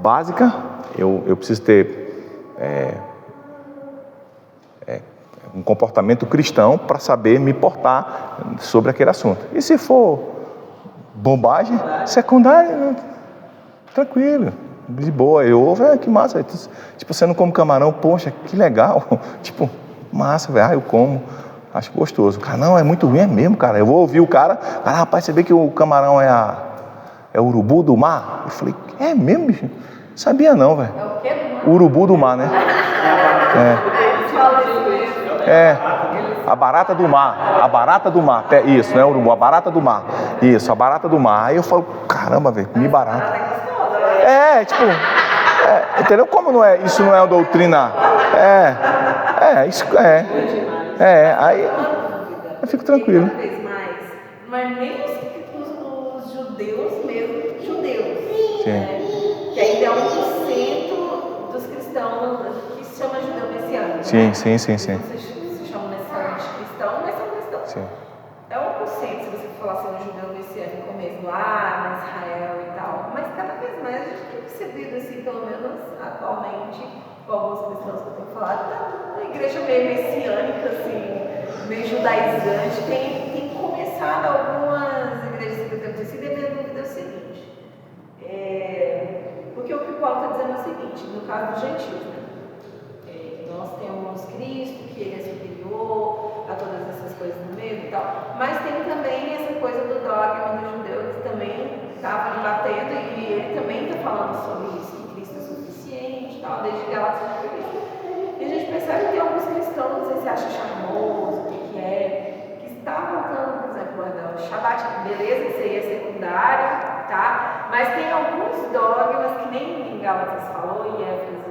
básica, eu preciso ter um comportamento cristão para saber me portar sobre aquele assunto. E se for bobagem, secundária, tranquilo, de boa. Eu ouvo, que massa. Tipo, você não come camarão, poxa, que legal. Tipo, massa, velho, eu como. Acho gostoso. Cara, não, é muito ruim, é mesmo, cara. Eu vou ouvir o cara, rapaz, você vê que o camarão é o urubu do mar? Eu falei, é mesmo, bicho? Sabia não, velho. É o quê? Urubu do mar, né? A barata do mar. Isso, não é urubu, a barata do mar. Isso, a barata do mar. Aí eu falo, caramba, velho, comi barata. Entendeu? Como isso não é uma doutrina. Aí eu fico tranquilo. Cada vez mais, não é nem os judeus mesmo, judeus. Sim. Que ainda é 1% dos cristãos que se chama judeu messiânico. Sim. Se chama messiânico cristão, mas são cristãos. Sim. É 1%, se você falar assim, um judeu messiânico mesmo, na Israel e tal. Mas cada vez mais a gente tem percebido, assim, pelo menos atualmente, com alguns cristãos que eu tenho falado, uma igreja meio messiânica, assim, meio judaizante, tem começado algumas igrejas que eu tenho conhecido, e a minha dúvida é o seguinte, porque o que Paulo está dizendo é o seguinte, no caso dos gentios, né? Nós temos Cristo, que ele é superior a todas essas coisas no meio e tal, mas tem também essa coisa do dogma do judeu que também estava me batendo, e ele também está falando sobre isso, que Cristo é suficiente e tal, desde Gálatas de Cristo. E a gente percebe que tem alguns cristãos, não sei se acha charmoso, o que é, que está voltando, por exemplo, o Shabat, beleza, isso aí é secundário, tá? Mas tem alguns dogmas que nem em Gálatas falou, e Éfeso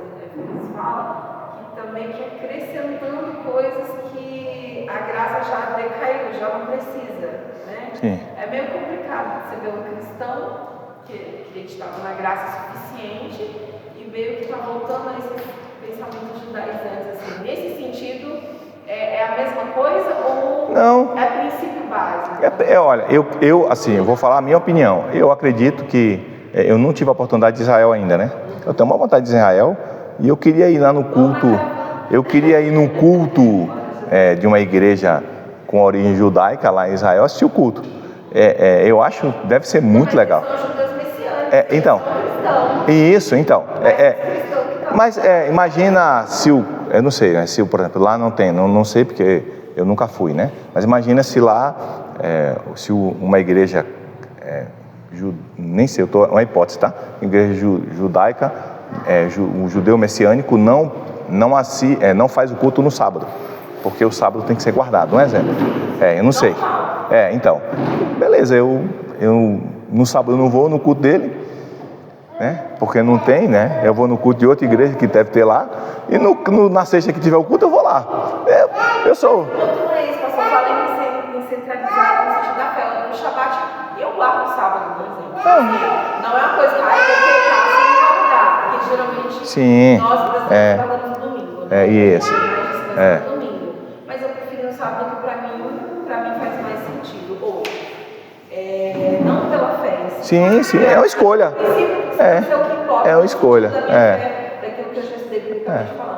fala, também que acrescentando coisas que a graça já decaiu, já não precisa, né? Sim. É meio complicado você ver um cristão que acreditava na graça suficiente e meio que está voltando a esses pensamentos judaizantes, assim. Nesse sentido, é a mesma coisa ou não. É princípio básico? Olha, eu vou falar a minha opinião. Eu acredito que eu não tive a oportunidade de Israel ainda, né? Eu tenho uma vontade de Israel. E eu queria ir lá no culto, de uma igreja com origem judaica lá em Israel, assistir o culto. Eu acho que deve ser muito legal. Mas imagina se eu não sei, né, se por exemplo, lá não tem, não sei porque eu nunca fui, né? Mas imagina se lá, se uma igreja, nem sei, uma hipótese, tá? Igreja judaica, o judeu messiânico não faz o culto no sábado, porque o sábado tem que ser guardado, um exemplo. Eu não sei. Então, beleza, eu no sábado eu não vou no culto dele, né? Porque não tem, né? Eu vou no culto de outra igreja que deve ter lá, e na sexta que tiver o culto eu vou lá. Eu sou. Não é isso, pastor, falando em centralizar no sentido da fé. No Shabat, eu guardo o sábado, por exemplo. Não é uma coisa que vai pecar sem guardar, porque geralmente Sim, nós brasileiros guardamos no domingo, né? Isso. No domingo. Mas eu prefiro no sábado, que pra mim faz mais sentido hoje. Não pela fé. Sim, é uma escolha. É uma escolha. Daquilo que eu já estudei biblicamente falando.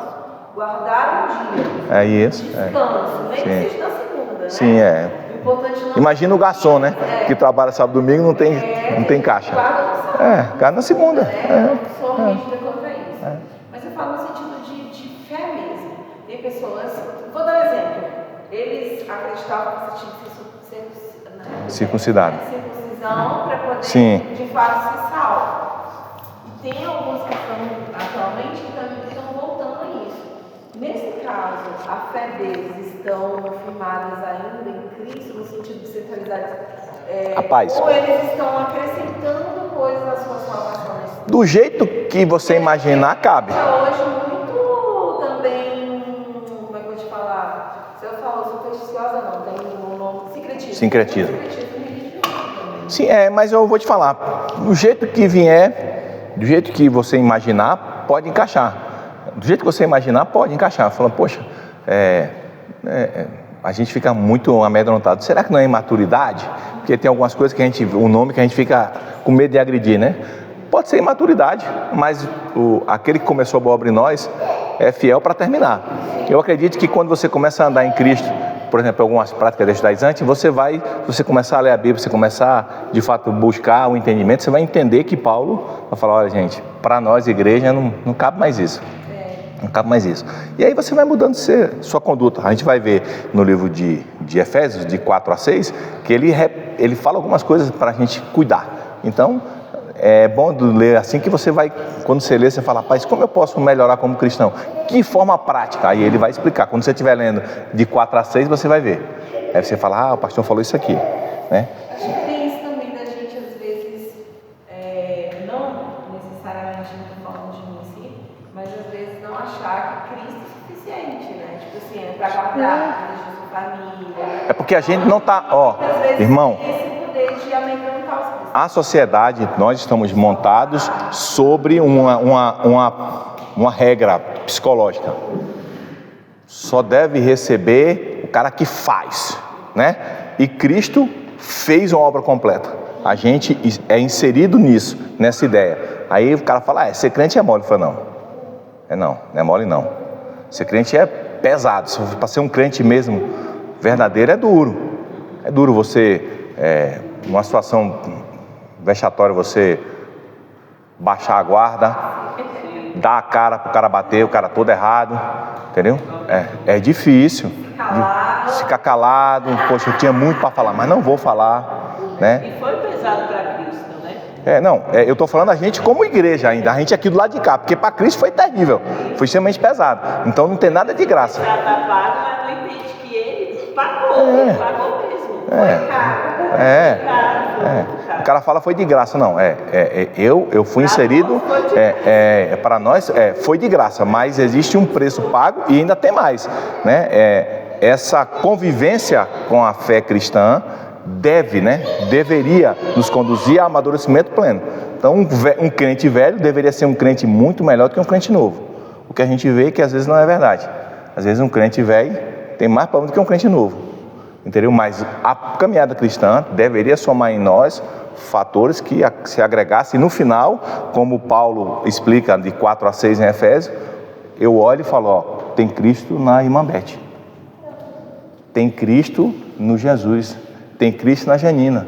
Guardar um dia. É isso. Descanso, nem que seja na segunda, né? Sim, O importante não. Imagina o garçom, né? Que trabalha sábado e domingo, não tem caixa. Guarda no sábado. Guarda na segunda. Eu sou rígida contra isso. Mas eu falo no sentido de fé mesmo. Tem pessoas. Vou dar um exemplo. Eles acreditavam que você tinha que ser circuncidado. Circuncisão para poder, de fato, ser salvo. E tem alguns que estão atualmente que também estão voltando a isso. Nesse caso, a fé deles estão firmadas ainda em Cristo, no sentido de centralizados. A paz. Ou eles estão acrescentando coisas à sua salvação? Do jeito que você imaginar, cabe. Hoje muito também, como é que eu vou te falar? Se eu falo supersticiosa, não, tem um nome, sincretismo. Sim, mas eu vou te falar, do jeito que vier, do jeito que você imaginar, pode encaixar. Do jeito que você imaginar, pode encaixar. Falando, poxa, a gente fica muito amedrontado. Será que não é imaturidade? Porque tem algumas coisas que o nome que a gente fica com medo de agredir, né? Pode ser imaturidade, mas aquele que começou a boa obra em nós é fiel para terminar. Eu acredito que quando você começa a andar em Cristo, por exemplo, algumas práticas de judaizante, você começar a ler a Bíblia, você começar de fato buscar o entendimento, você vai entender que Paulo vai falar, olha gente, para nós igreja não cabe mais isso. Não cabe mais isso. E aí você vai mudando sua conduta. A gente vai ver no livro de Efésios, de 4 a 6, que ele fala algumas coisas para a gente cuidar. Então, é bom ler assim que você vai, quando você lê, você fala, rapaz, como eu posso melhorar como cristão? Que forma prática? Aí ele vai explicar. Quando você estiver lendo de 4 a 6, você vai ver. Aí você fala, o pastor falou isso aqui, né? Acho que tem isso também da gente, às vezes, não necessariamente falando de mim em si, mas às vezes não achar que Cristo é suficiente, né? Tipo assim, para guardar a sua família. É porque a gente não está, irmão, de amedrontar os cristãos. a sociedade, nós estamos montados sobre uma regra psicológica. Só deve receber o cara que faz, né? E Cristo fez uma obra completa. A gente é inserido nessa ideia. Aí o cara fala, ser crente é mole. Eu falo, não é mole não. Ser crente é pesado. Para ser um crente mesmo verdadeiro é duro. É duro você, numa situação vexatória, você baixar a guarda, dar a cara pro cara bater, o cara todo errado, entendeu? É difícil. Ficar calado, poxa, eu tinha muito para falar, mas não vou falar, né? E foi pesado para Cristo, né? Eu estou falando a gente como igreja ainda, a gente aqui do lado de cá, porque para Cristo foi terrível, foi extremamente pesado, então não tem nada de graça. Já está pago, mas não entende que ele pagou mesmo. Foi caro. O cara fala foi de graça, não, eu fui inserido, para nós foi de graça, mas existe um preço pago e ainda tem mais, né? Essa convivência com a fé cristã deveria nos conduzir a amadurecimento pleno. Então um crente velho deveria ser um crente muito melhor do que um crente novo. O que a gente vê é que às vezes não é verdade. Às vezes um crente velho tem mais problema do que um crente novo, entendeu? Mas a caminhada cristã deveria somar em nós fatores que se agregassem. E no final, como Paulo explica de 4 a 6 em Efésios, eu olho e falo, tem Cristo na irmã Beth, tem Cristo no Jesus, tem Cristo na Janina,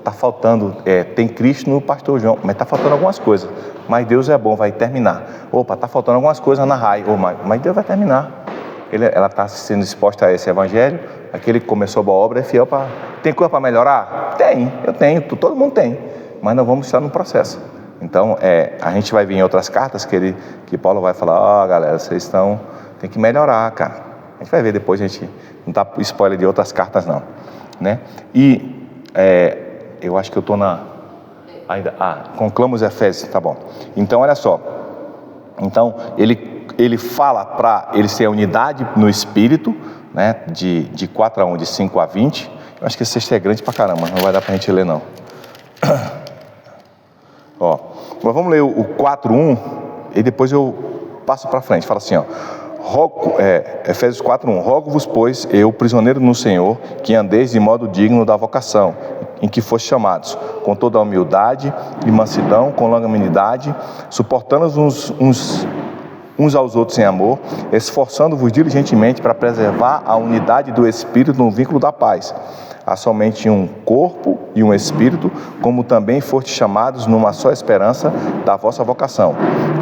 tá faltando, tem Cristo no pastor João, mas tá faltando algumas coisas, mas Deus é bom, vai terminar. Tá faltando algumas coisas na Rai, mas Deus vai terminar. Ela está sendo exposta a esse evangelho, aquele que começou a boa obra é fiel para... Tem coisa para melhorar? Tem, eu tenho, todo mundo tem, mas nós vamos estar no processo. Então, a gente vai ver em outras cartas que Paulo vai falar, galera, vocês tem que melhorar, cara. A gente vai ver depois, a gente não dá spoiler de outras cartas não, né? E eu acho que eu estou ainda, conclama os Efésios, tá bom. Então, olha só, então ele fala para eles terem a unidade no Espírito, né? De 4 a 1, de 5 a 20, eu acho que esse texto é grande pra caramba, não vai dar pra gente ler não. Mas vamos ler o 4:1 e depois eu passo para frente. Fala assim, ó. Efésios 4:1. Rogo-vos, pois, eu, prisioneiro no Senhor, que andeis de modo digno da vocação em que foste chamados, com toda a humildade e mansidão, com longanimidade, suportando-nos uns aos outros em amor, esforçando-vos diligentemente para preservar a unidade do Espírito no vínculo da paz. Há somente um corpo e um Espírito, como também fostes chamados numa só esperança da vossa vocação.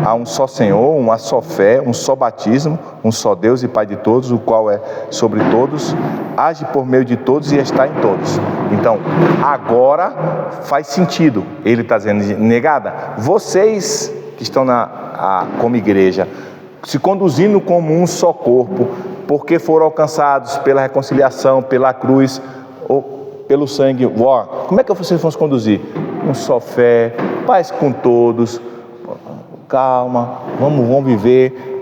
Há um só Senhor, uma só fé, um só batismo, um só Deus e Pai de todos, o qual é sobre todos, age por meio de todos e está em todos. Então, agora faz sentido. Ele está dizendo, negada, vocês que estão como igreja, se conduzindo como um só corpo, porque foram alcançados pela reconciliação, pela cruz, ou pelo sangue, como é que vocês vão se conduzir? Um só fé, paz com todos, calma, vamos viver,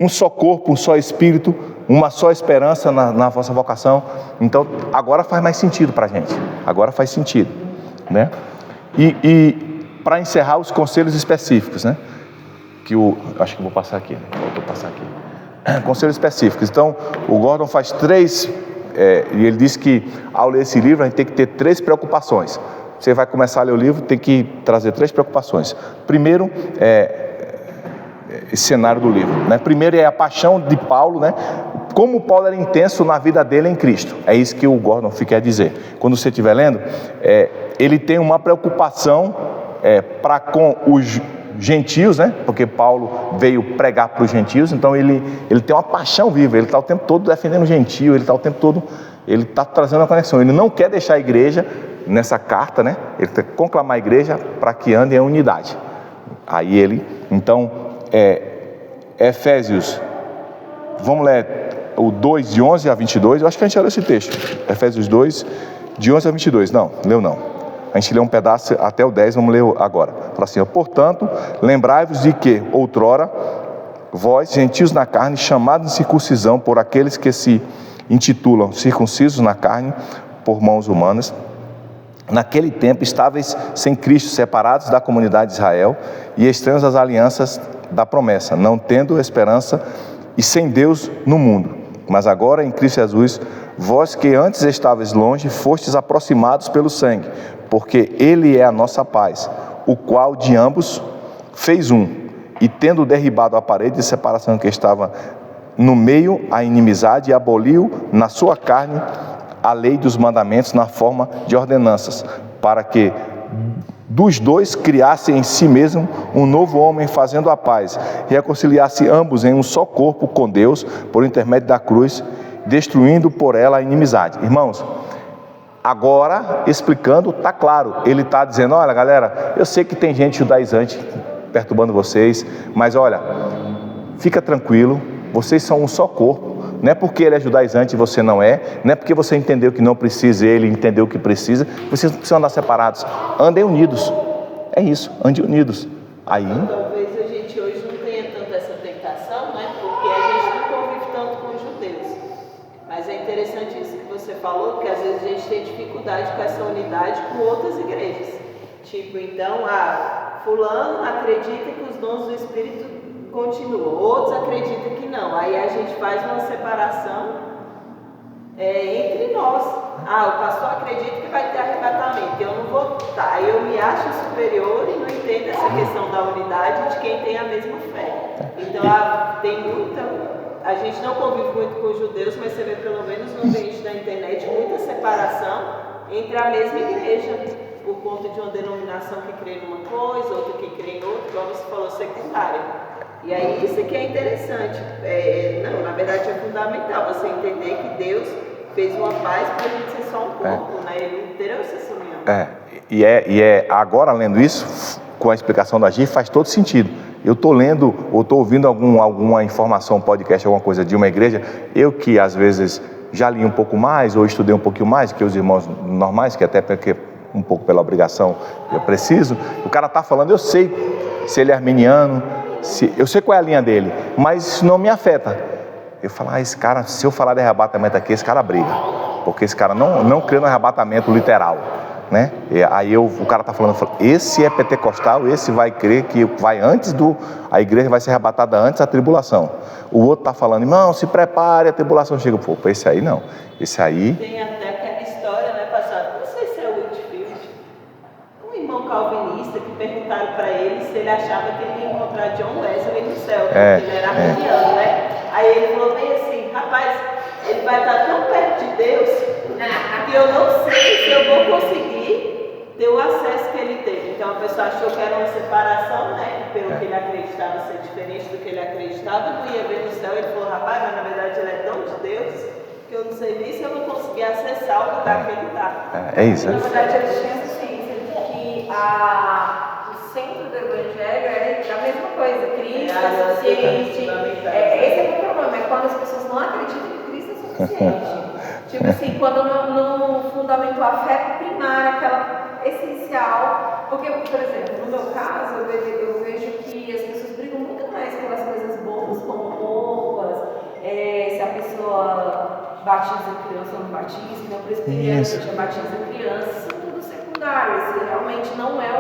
um só corpo, um só Espírito, uma só esperança na vossa vocação. Então, agora faz mais sentido para a gente, agora faz sentido, né? E para encerrar os conselhos específicos, né? Acho que vou passar aqui, vou passar aqui. Conselhos específicos. Então, o Gordon faz 3, e ele diz que ao ler esse livro a gente tem que ter 3 preocupações. Você vai começar a ler o livro, tem que trazer 3 preocupações. Primeiro, esse cenário do livro, né? Primeiro é a paixão de Paulo, né? Como Paulo era intenso na vida dele em Cristo. É isso que o Gordon quer dizer. Quando você estiver lendo, ele tem uma preocupação para com os gentios, né? Porque Paulo veio pregar para os gentios, então ele tem uma paixão viva, ele está o tempo todo defendendo o gentio, ele está o tempo todo, ele está trazendo uma conexão, ele não quer deixar a igreja nessa carta, né? Ele tem que conclamar a igreja para que ande em unidade. Aí então, Efésios, vamos ler o 2, de 11 a 22, eu acho que a gente já leu esse texto, Efésios 2, de 11 a 22, não, leu não. A gente lê um pedaço até o 10, vamos ler agora. Fala assim, portanto, lembrai-vos de que, outrora, vós, gentios na carne, chamados de circuncisão por aqueles que se intitulam circuncisos na carne, por mãos humanas, naquele tempo estáveis sem Cristo, separados da comunidade de Israel e estranhos às alianças da promessa, não tendo esperança e sem Deus no mundo. Mas agora, em Cristo Jesus, vós que antes estáveis longe, fostes aproximados pelo sangue, porque Ele é a nossa paz, o qual de ambos fez um, e tendo derribado a parede de separação que estava no meio, a inimizade, aboliu na sua carne a lei dos mandamentos na forma de ordenanças, para que dos dois criasse em si mesmo um novo homem, fazendo a paz, e reconciliasse ambos em um só corpo com Deus, por intermédio da cruz, destruindo por ela a inimizade. Irmãos, agora, explicando, está claro, ele está dizendo, olha galera, eu sei que tem gente judaizante perturbando vocês, mas olha, fica tranquilo, vocês são um só corpo, não é porque ele é judaizante e você não é porque você entendeu que não precisa, ele entendeu que precisa, vocês não precisam andar separados, andem unidos, é isso, andem unidos. Aí... Talvez a gente hoje não tenha tanto essa tentação, né? Porque a gente não convive tanto com os judeus, mas é interessante isso que você falou, que às vezes a gente tem dificuldade com essa unidade com outras igrejas, tipo, então, fulano acredita que os dons do Espírito continuam, outros acreditam que não, aí a gente faz uma separação entre nós. O pastor acredita que vai ter arrebatamento, eu não vou estar, aí eu me acho superior e não entendo essa questão da unidade de quem tem a mesma fé. Então tem muita, a gente não convive muito com os judeus, mas você vê pelo menos no ambiente da internet muita separação entre a mesma igreja, por conta de uma denominação que crê numa coisa, outra que crê em outra, igual você falou, secundária. E aí isso aqui é interessante, não, na verdade é fundamental você entender que Deus fez uma paz para a gente ser só um corpo, né? Ele inteiro essa união. Agora lendo isso, com a explicação da Gi, faz todo sentido. Eu estou lendo, ou estou ouvindo alguma informação, podcast, alguma coisa de uma igreja, eu que às vezes já li um pouco mais, ou estudei um pouquinho mais que os irmãos normais, que até porque um pouco pela obrigação eu preciso, o cara está falando, eu sei se ele é arminiano, eu sei qual é a linha dele, mas isso não me afeta. Eu falo, esse cara, se eu falar de arrebatamento aqui, esse cara briga, porque esse cara não crê no arrebatamento literal, né? E aí o cara tá falando, esse é pentecostal, esse vai crer que vai antes a igreja vai ser arrebatada antes da tribulação. O outro tá falando, irmão, se prepare, a tribulação chega. Pô, esse aí não. Esse aí... Tem até aquela história, né, passada, não sei se é o Whitfield, um irmão calvinista que perguntaram para ele se ele achava que ele ia encontrar John Wesley no céu, porque ele era arminiano, né? Aí ele falou bem assim, rapaz, ele vai estar tão perto de Deus que eu não sei se eu vou conseguir ter o acesso que ele teve. Então a pessoa achou que era uma separação, né? Pelo que ele acreditava ser diferente do que ele acreditava, não ia ver no céu. Ele falou, rapaz, mas na verdade ele é tão de Deus que eu não sei nem se eu vou conseguir acessar o lugar que ele está. É isso. Na verdade, eles tinham ciência de que o centro do evangelho é a mesma coisa, Cristo é suficiente. Esse é o problema, é quando as pessoas não acreditam que Cristo é suficiente. Tipo assim, quando não fundamentou a fé primária, aquela essencial. Porque, por exemplo, no meu caso, eu vejo que as pessoas brigam muito mais pelas coisas boas, como roupas, se a pessoa batiza criança ou não batiza, não presbiteriana, batiza criança, isso é tudo secundário. Isso realmente não é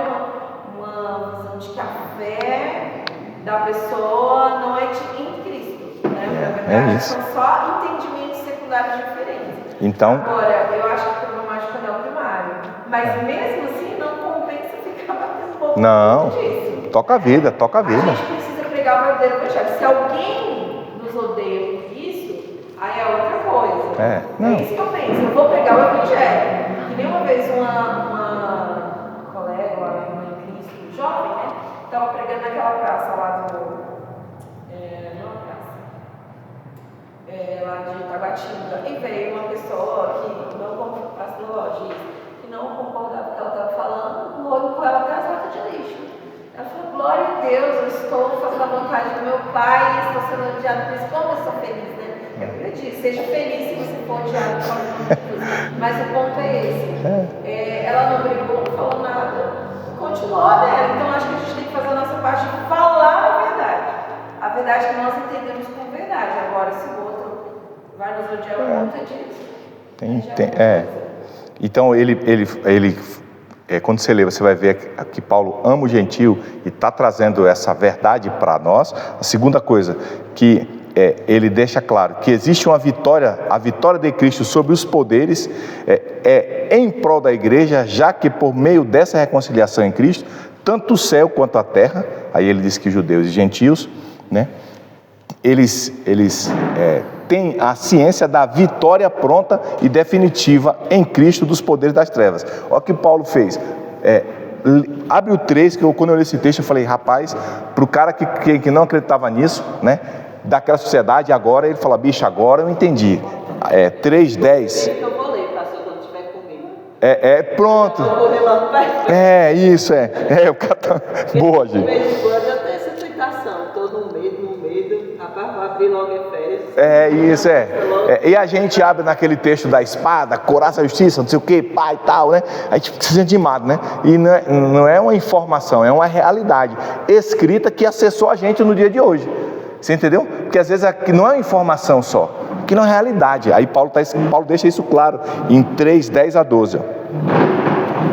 uma visão de que a fé da pessoa não é em Cristo, né? Na verdade, são só entendimentos secundários diferentes. Então, agora, eu acho que o problemático não é o primário, mas mesmo assim não compensa ficar batendo boca. Não, disso. Toca a vida, toca a vida. A gente precisa pregar o verdadeiro evangelho. Se alguém nos odeia por isso, aí é outra coisa. É isso que eu penso. Eu vou pregar o evangelho. Que nem uma vez uma colega, uma irmã em Cristo, jovem, né? Estava pregando naquela praça lá lá de Taguatinga, e veio uma pessoa que não concordava com o que ela estava falando, logo com ela até as latas de lixo. Ela falou, glória a Deus, eu estou fazendo a vontade do meu pai, estou sendo odiado por isso, como eu sou feliz, né? Eu disse, seja feliz se você for odiado por isso. Mas o ponto é esse. Ela não brigou, não falou nada, continuou dela. Então acho que a gente tem que fazer a nossa parte de falar a verdade. A verdade que nós entendemos como verdade. Agora, se o outro vai nos odiar por conta disso. Então, quando você lê, você vai ver que Paulo ama o gentio e está trazendo essa verdade para nós. A segunda coisa, que ele deixa claro que existe uma vitória, a vitória de Cristo sobre os poderes em prol da igreja, já que por meio dessa reconciliação em Cristo, tanto o céu quanto a terra, aí ele diz que judeus e gentios, né, eles têm a ciência da vitória pronta e definitiva em Cristo dos poderes das trevas. Olha o que Paulo fez. Abre o 3, que quando eu li esse texto eu falei, rapaz, para o cara que não acreditava nisso, né, daquela sociedade, agora ele fala, bicho, agora eu entendi. 3:10. Eu vou ler, pastor, quando estiver comigo. Pronto. Isso. O cara tá... Boa, gente. De vez em quando eu tenho essa tentação, estou no medo, rapaz, vou abrir logo Efésios. E a gente abre naquele texto da espada, coraça, justiça, não sei o que, pai e tal, né? A gente se sente animado, né? E não é uma informação, é uma realidade escrita que acessou a gente no dia de hoje. Você entendeu? Porque às vezes não é uma informação só, que não é realidade. Aí Paulo deixa isso claro em 3:10 a 12.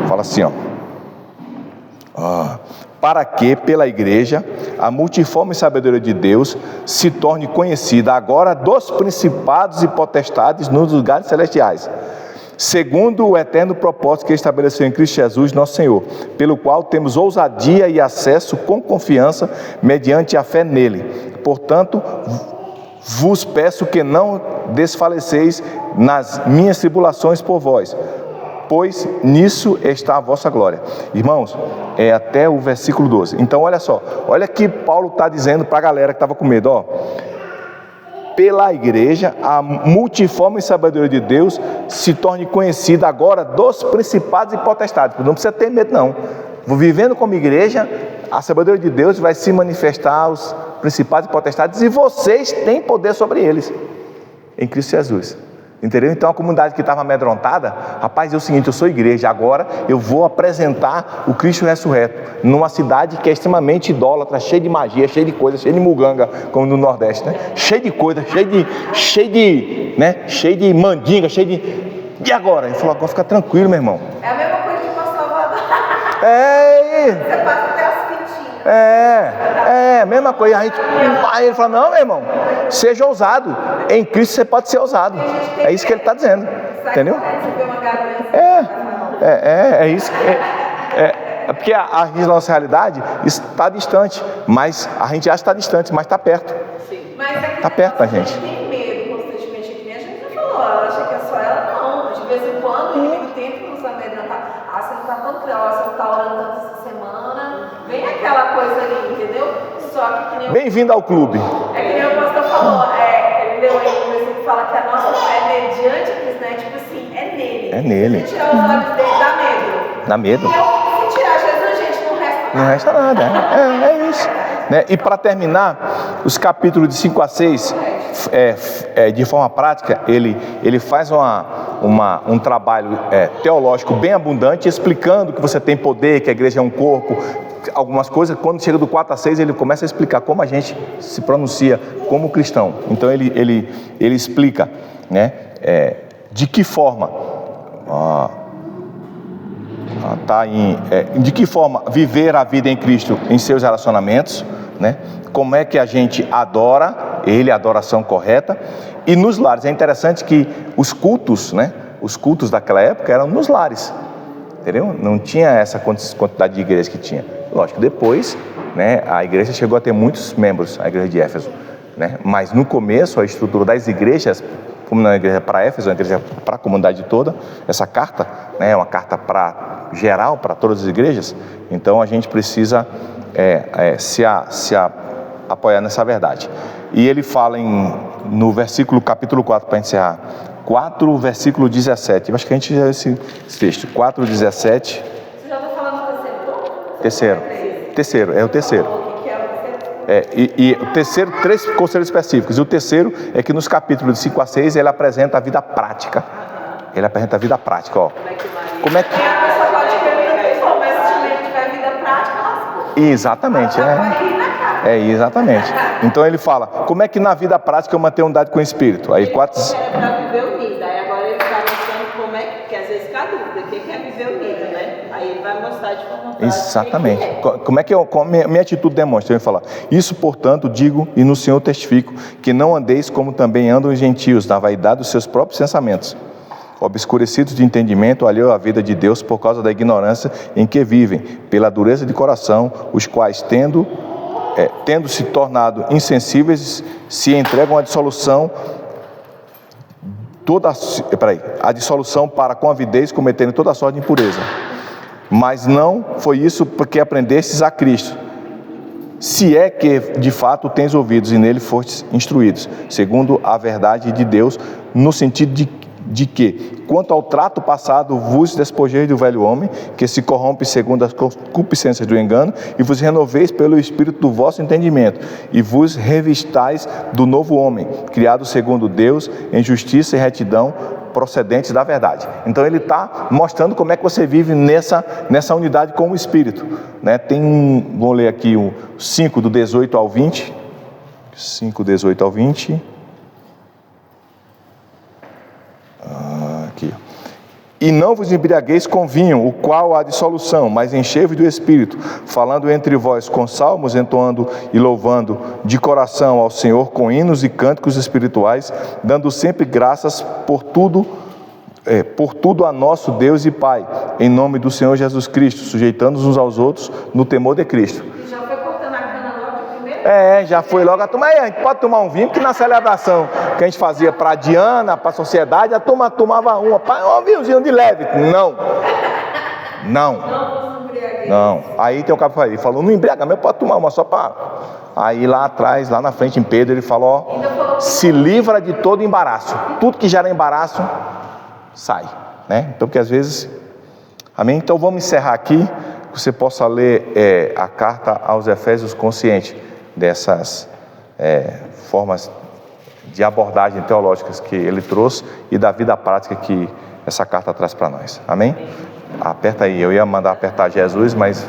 Fala assim, para que pela igreja a multiforme sabedoria de Deus se torne conhecida agora dos principados e potestades nos lugares celestiais, segundo o eterno propósito que estabeleceu em Cristo Jesus nosso Senhor, pelo qual temos ousadia e acesso com confiança mediante a fé nele. Portanto, vos peço que não desfaleceis nas minhas tribulações por vós, pois nisso está a vossa glória. Irmãos, até o versículo 12. Então olha só, olha que Paulo está dizendo para a galera que estava com medo, pela igreja, a multiforme sabedoria de Deus se torne conhecida agora dos principados e potestades. Não precisa ter medo não, vivendo como igreja, a sabedoria de Deus vai se manifestar aos principados e potestades, e vocês têm poder sobre eles, em Cristo Jesus. Entendeu? Então a comunidade que estava amedrontada, rapaz, é o seguinte, eu sou igreja, agora eu vou apresentar o Cristo ressurreto, numa cidade que é extremamente idólatra, cheia de magia, cheia de coisa, cheia de muganga, como no Nordeste, né? Cheio de coisa, cheio de mandinga, E agora? Ele falou, agora fica tranquilo, meu irmão. É a mesma coisa que Você passa até as fitinhas. Mesma coisa. Aí ele fala, não, meu irmão, seja ousado. Em Cristo você pode ser ousado. É isso que ele está dizendo. Entendeu? É isso. É porque a nossa realidade está distante, mas a gente acha que está distante, mas está perto. Está perto da gente. Tem medo constantemente, que nem a gente já falou, ela acha que é só ela, não. De vez em quando o inimigo tenta nos amedrontar. Você não está tão criosa, você não está orando tanto essa semana. Vem aquela coisa ali, entendeu? Só que nem Bem-vindo ao clube. É que nem o pastor falou, ele leu aí um versículo que fala que a nossa fé é mediante Cristo, né? Tipo assim, é nele. É nele. Se tirar os olhos dele, dá medo. Dá medo. E se tirar Jesus, gente, não resta nada. Não resta nada. É isso. Né? E para terminar, os capítulos de 5 a 6, de forma prática, ele faz um trabalho teológico bem abundante, explicando que você tem poder, que a igreja é um corpo, algumas coisas. Quando chega do 4 a 6, ele começa a explicar como a gente se pronuncia como cristão. Então ele explica, né, de que forma de que forma viver a vida em Cristo em seus relacionamentos, né? Como é que a gente adora Ele, a adoração correta. E nos lares, é interessante que os cultos, né? Os cultos daquela época eram nos lares, entendeu? Não tinha essa quantidade de igrejas que tinha. Lógico, depois, né, a igreja chegou a ter muitos membros, a igreja de Éfeso, né? Mas no começo, a estrutura das igrejas, como na igreja para Éfeso, a igreja para a comunidade toda, essa carta, né, é uma carta para geral, para todas as igrejas. Então a gente precisa se apoiar nessa verdade. E ele fala no versículo, capítulo 4, para encerrar, 4, versículo 17. Eu acho que a gente já esse texto, 4, 17. Você já está falando do terceiro? Terceiro, é o terceiro. O que é o terceiro? E o terceiro, 3 conselhos específicos. E o terceiro é que nos capítulos de 5 a 6 ele apresenta a vida prática. Ele apresenta a vida prática, ó. Como é que... E a pessoa pode perguntar, mas se ele tiver vida prática, lascou. Exatamente, exatamente. Então ele fala, como é que na vida prática eu mantenho unidade com o Espírito? Aí 4... É para viver unido. Aí agora ele está mostrando como é que às vezes fica a dúvida, o que é viver unido, né? Aí ele vai mostrar de forma prática. Exatamente. Como é que minha atitude demonstra? Ele vai falar, isso, portanto, digo e no Senhor testifico, que não andeis como também andam os gentios, na vaidade dos seus próprios pensamentos, obscurecidos de entendimento, alheio à vida de Deus por causa da ignorância em que vivem, pela dureza de coração, os quais, tendo se tornado insensíveis, se entregam à dissolução, a dissolução para com avidez, cometendo toda sorte de impureza. Mas não foi isso porque aprendestes a Cristo, se é que de fato tens ouvidos e nele fostes instruídos, segundo a verdade de Deus, no sentido de que, quanto ao trato passado, vos despojeis do velho homem, que se corrompe segundo as concupiscências do engano, e vos renoveis pelo espírito do vosso entendimento, e vos revistais do novo homem, criado segundo Deus, em justiça e retidão, procedentes da verdade. Então ele está mostrando como é que você vive nessa unidade com o Espírito, né? Vou ler aqui o 5, do 18 ao 20. 5, 18 ao 20. Aqui. E não vos embriagueis com vinho, o qual há dissolução, mas enchei-vos do Espírito, falando entre vós com salmos, entoando e louvando de coração ao Senhor com hinos e cânticos espirituais, dando sempre graças por tudo a nosso Deus e Pai, em nome do Senhor Jesus Cristo, sujeitando-nos uns aos outros no temor de Cristo. Já foi cortando a cana logo de primeiro? Já foi logo a tomar. A gente pode tomar um vinho, porque na celebração que a gente fazia para a Diana, para a sociedade, a turma tomava um vinhozinho de leve. Não. Aí tem um cara que falou, não embriaga, mas pode tomar uma só para... Aí lá atrás, lá na frente em Pedro, ele falou, se livra de todo embaraço. Tudo que gera embaraço, sai, né? Então, porque às vezes... Amém? Então vamos encerrar aqui, que você possa ler a carta aos Efésios consciente dessas formas de abordagem teológicas que ele trouxe e da vida prática que essa carta traz para nós. Amém? Aperta aí, eu ia mandar apertar Jesus, mas